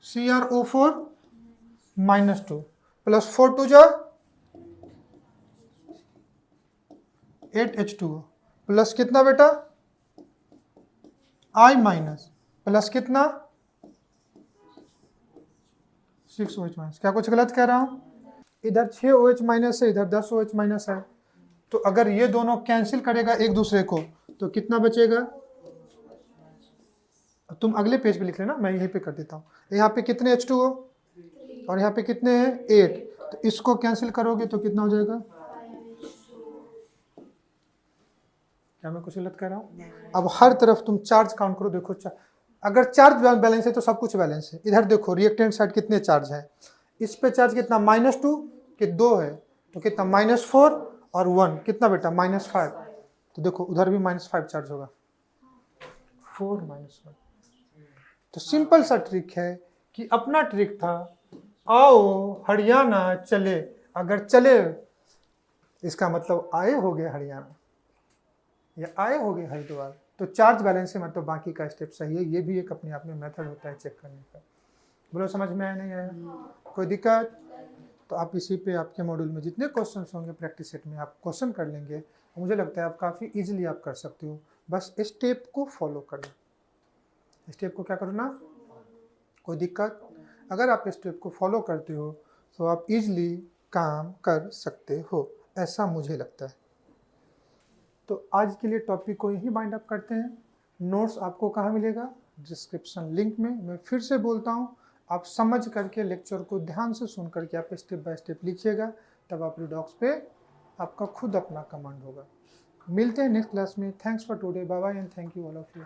CrO4 माइनस 2 प्लस 4 2 जा 8H2O प्लस कितना बेटा? I माइनस प्लस कितना? 6OH minus. क्या कुछ गलत कह रहा हूं? इधर 6OH माइनस है, इधर 10OH माइनस है। तो अगर ये दोनों कैंसिल करेगा एक दूसरे को तो कितना बचेगा? तुम अगले पेज पे लिख लेना, मैं यहीं पे कर देता हूं। यहाँ पे कितने H2O और यहाँ पे कितने हैं? 8। तो इसको कैंसिल करोगे तो कितना हो जाएगा? क्या मैं कुछ गलत कह रहा हूँ? अब हर तरफ तुम चार्ज काउंट करो। देखो अगर चार्ज बैलेंस है तो सब कुछ बैलेंस है। इधर देखो रिएक्टेंट साइड कितने चार्ज है? इस पे चार्ज कितना? -2 कि 2 है, तो कितना? -4 और 1 कितना बेटा? -5। तो देखो उधर भी -5 चार्ज होगा। 4 -1। तो सिंपल सा ट्रिक है कि अपना ट्रिक था, आओ हरियाणा चले। अगर चले इसका मतलब आए हो गए हरियाणा या आए हो गए हरिद्वार। तो चार्ज बैलेंस से मतलब बाकी का स्टेप सही है। ये भी एक अपने आप में मेथड होता है चेक करने का। बोलो समझ में आया नहीं आया? कोई दिक्कत? तो आप इसी पे आपके मॉड्यूल में जितने क्वेश्चन होंगे प्रैक्टिस सेट में आप क्वेश्चन कर लेंगे। मुझे लगता है आप काफ़ी इजीली आप कर सकते हो। बस स्टेप को फॉलो करना। स्टेप को क्या करना? कोई दिक्कत? अगर आप स्टेप को फॉलो करते हो तो आप इजीली काम कर सकते हो, ऐसा मुझे लगता है। तो आज के लिए टॉपिक को यहीं बाइंड अप करते हैं। नोट्स आपको कहाँ मिलेगा? डिस्क्रिप्शन लिंक में। मैं फिर से बोलता हूँ, आप समझ करके लेक्चर को ध्यान से सुन करके आप स्टेप बाय स्टेप लिखिएगा, तब आप रिडॉक्स पे आपका खुद अपना कमांड होगा। मिलते हैं नेक्स्ट क्लास में। Thanks for today, bye bye and thank you all of you.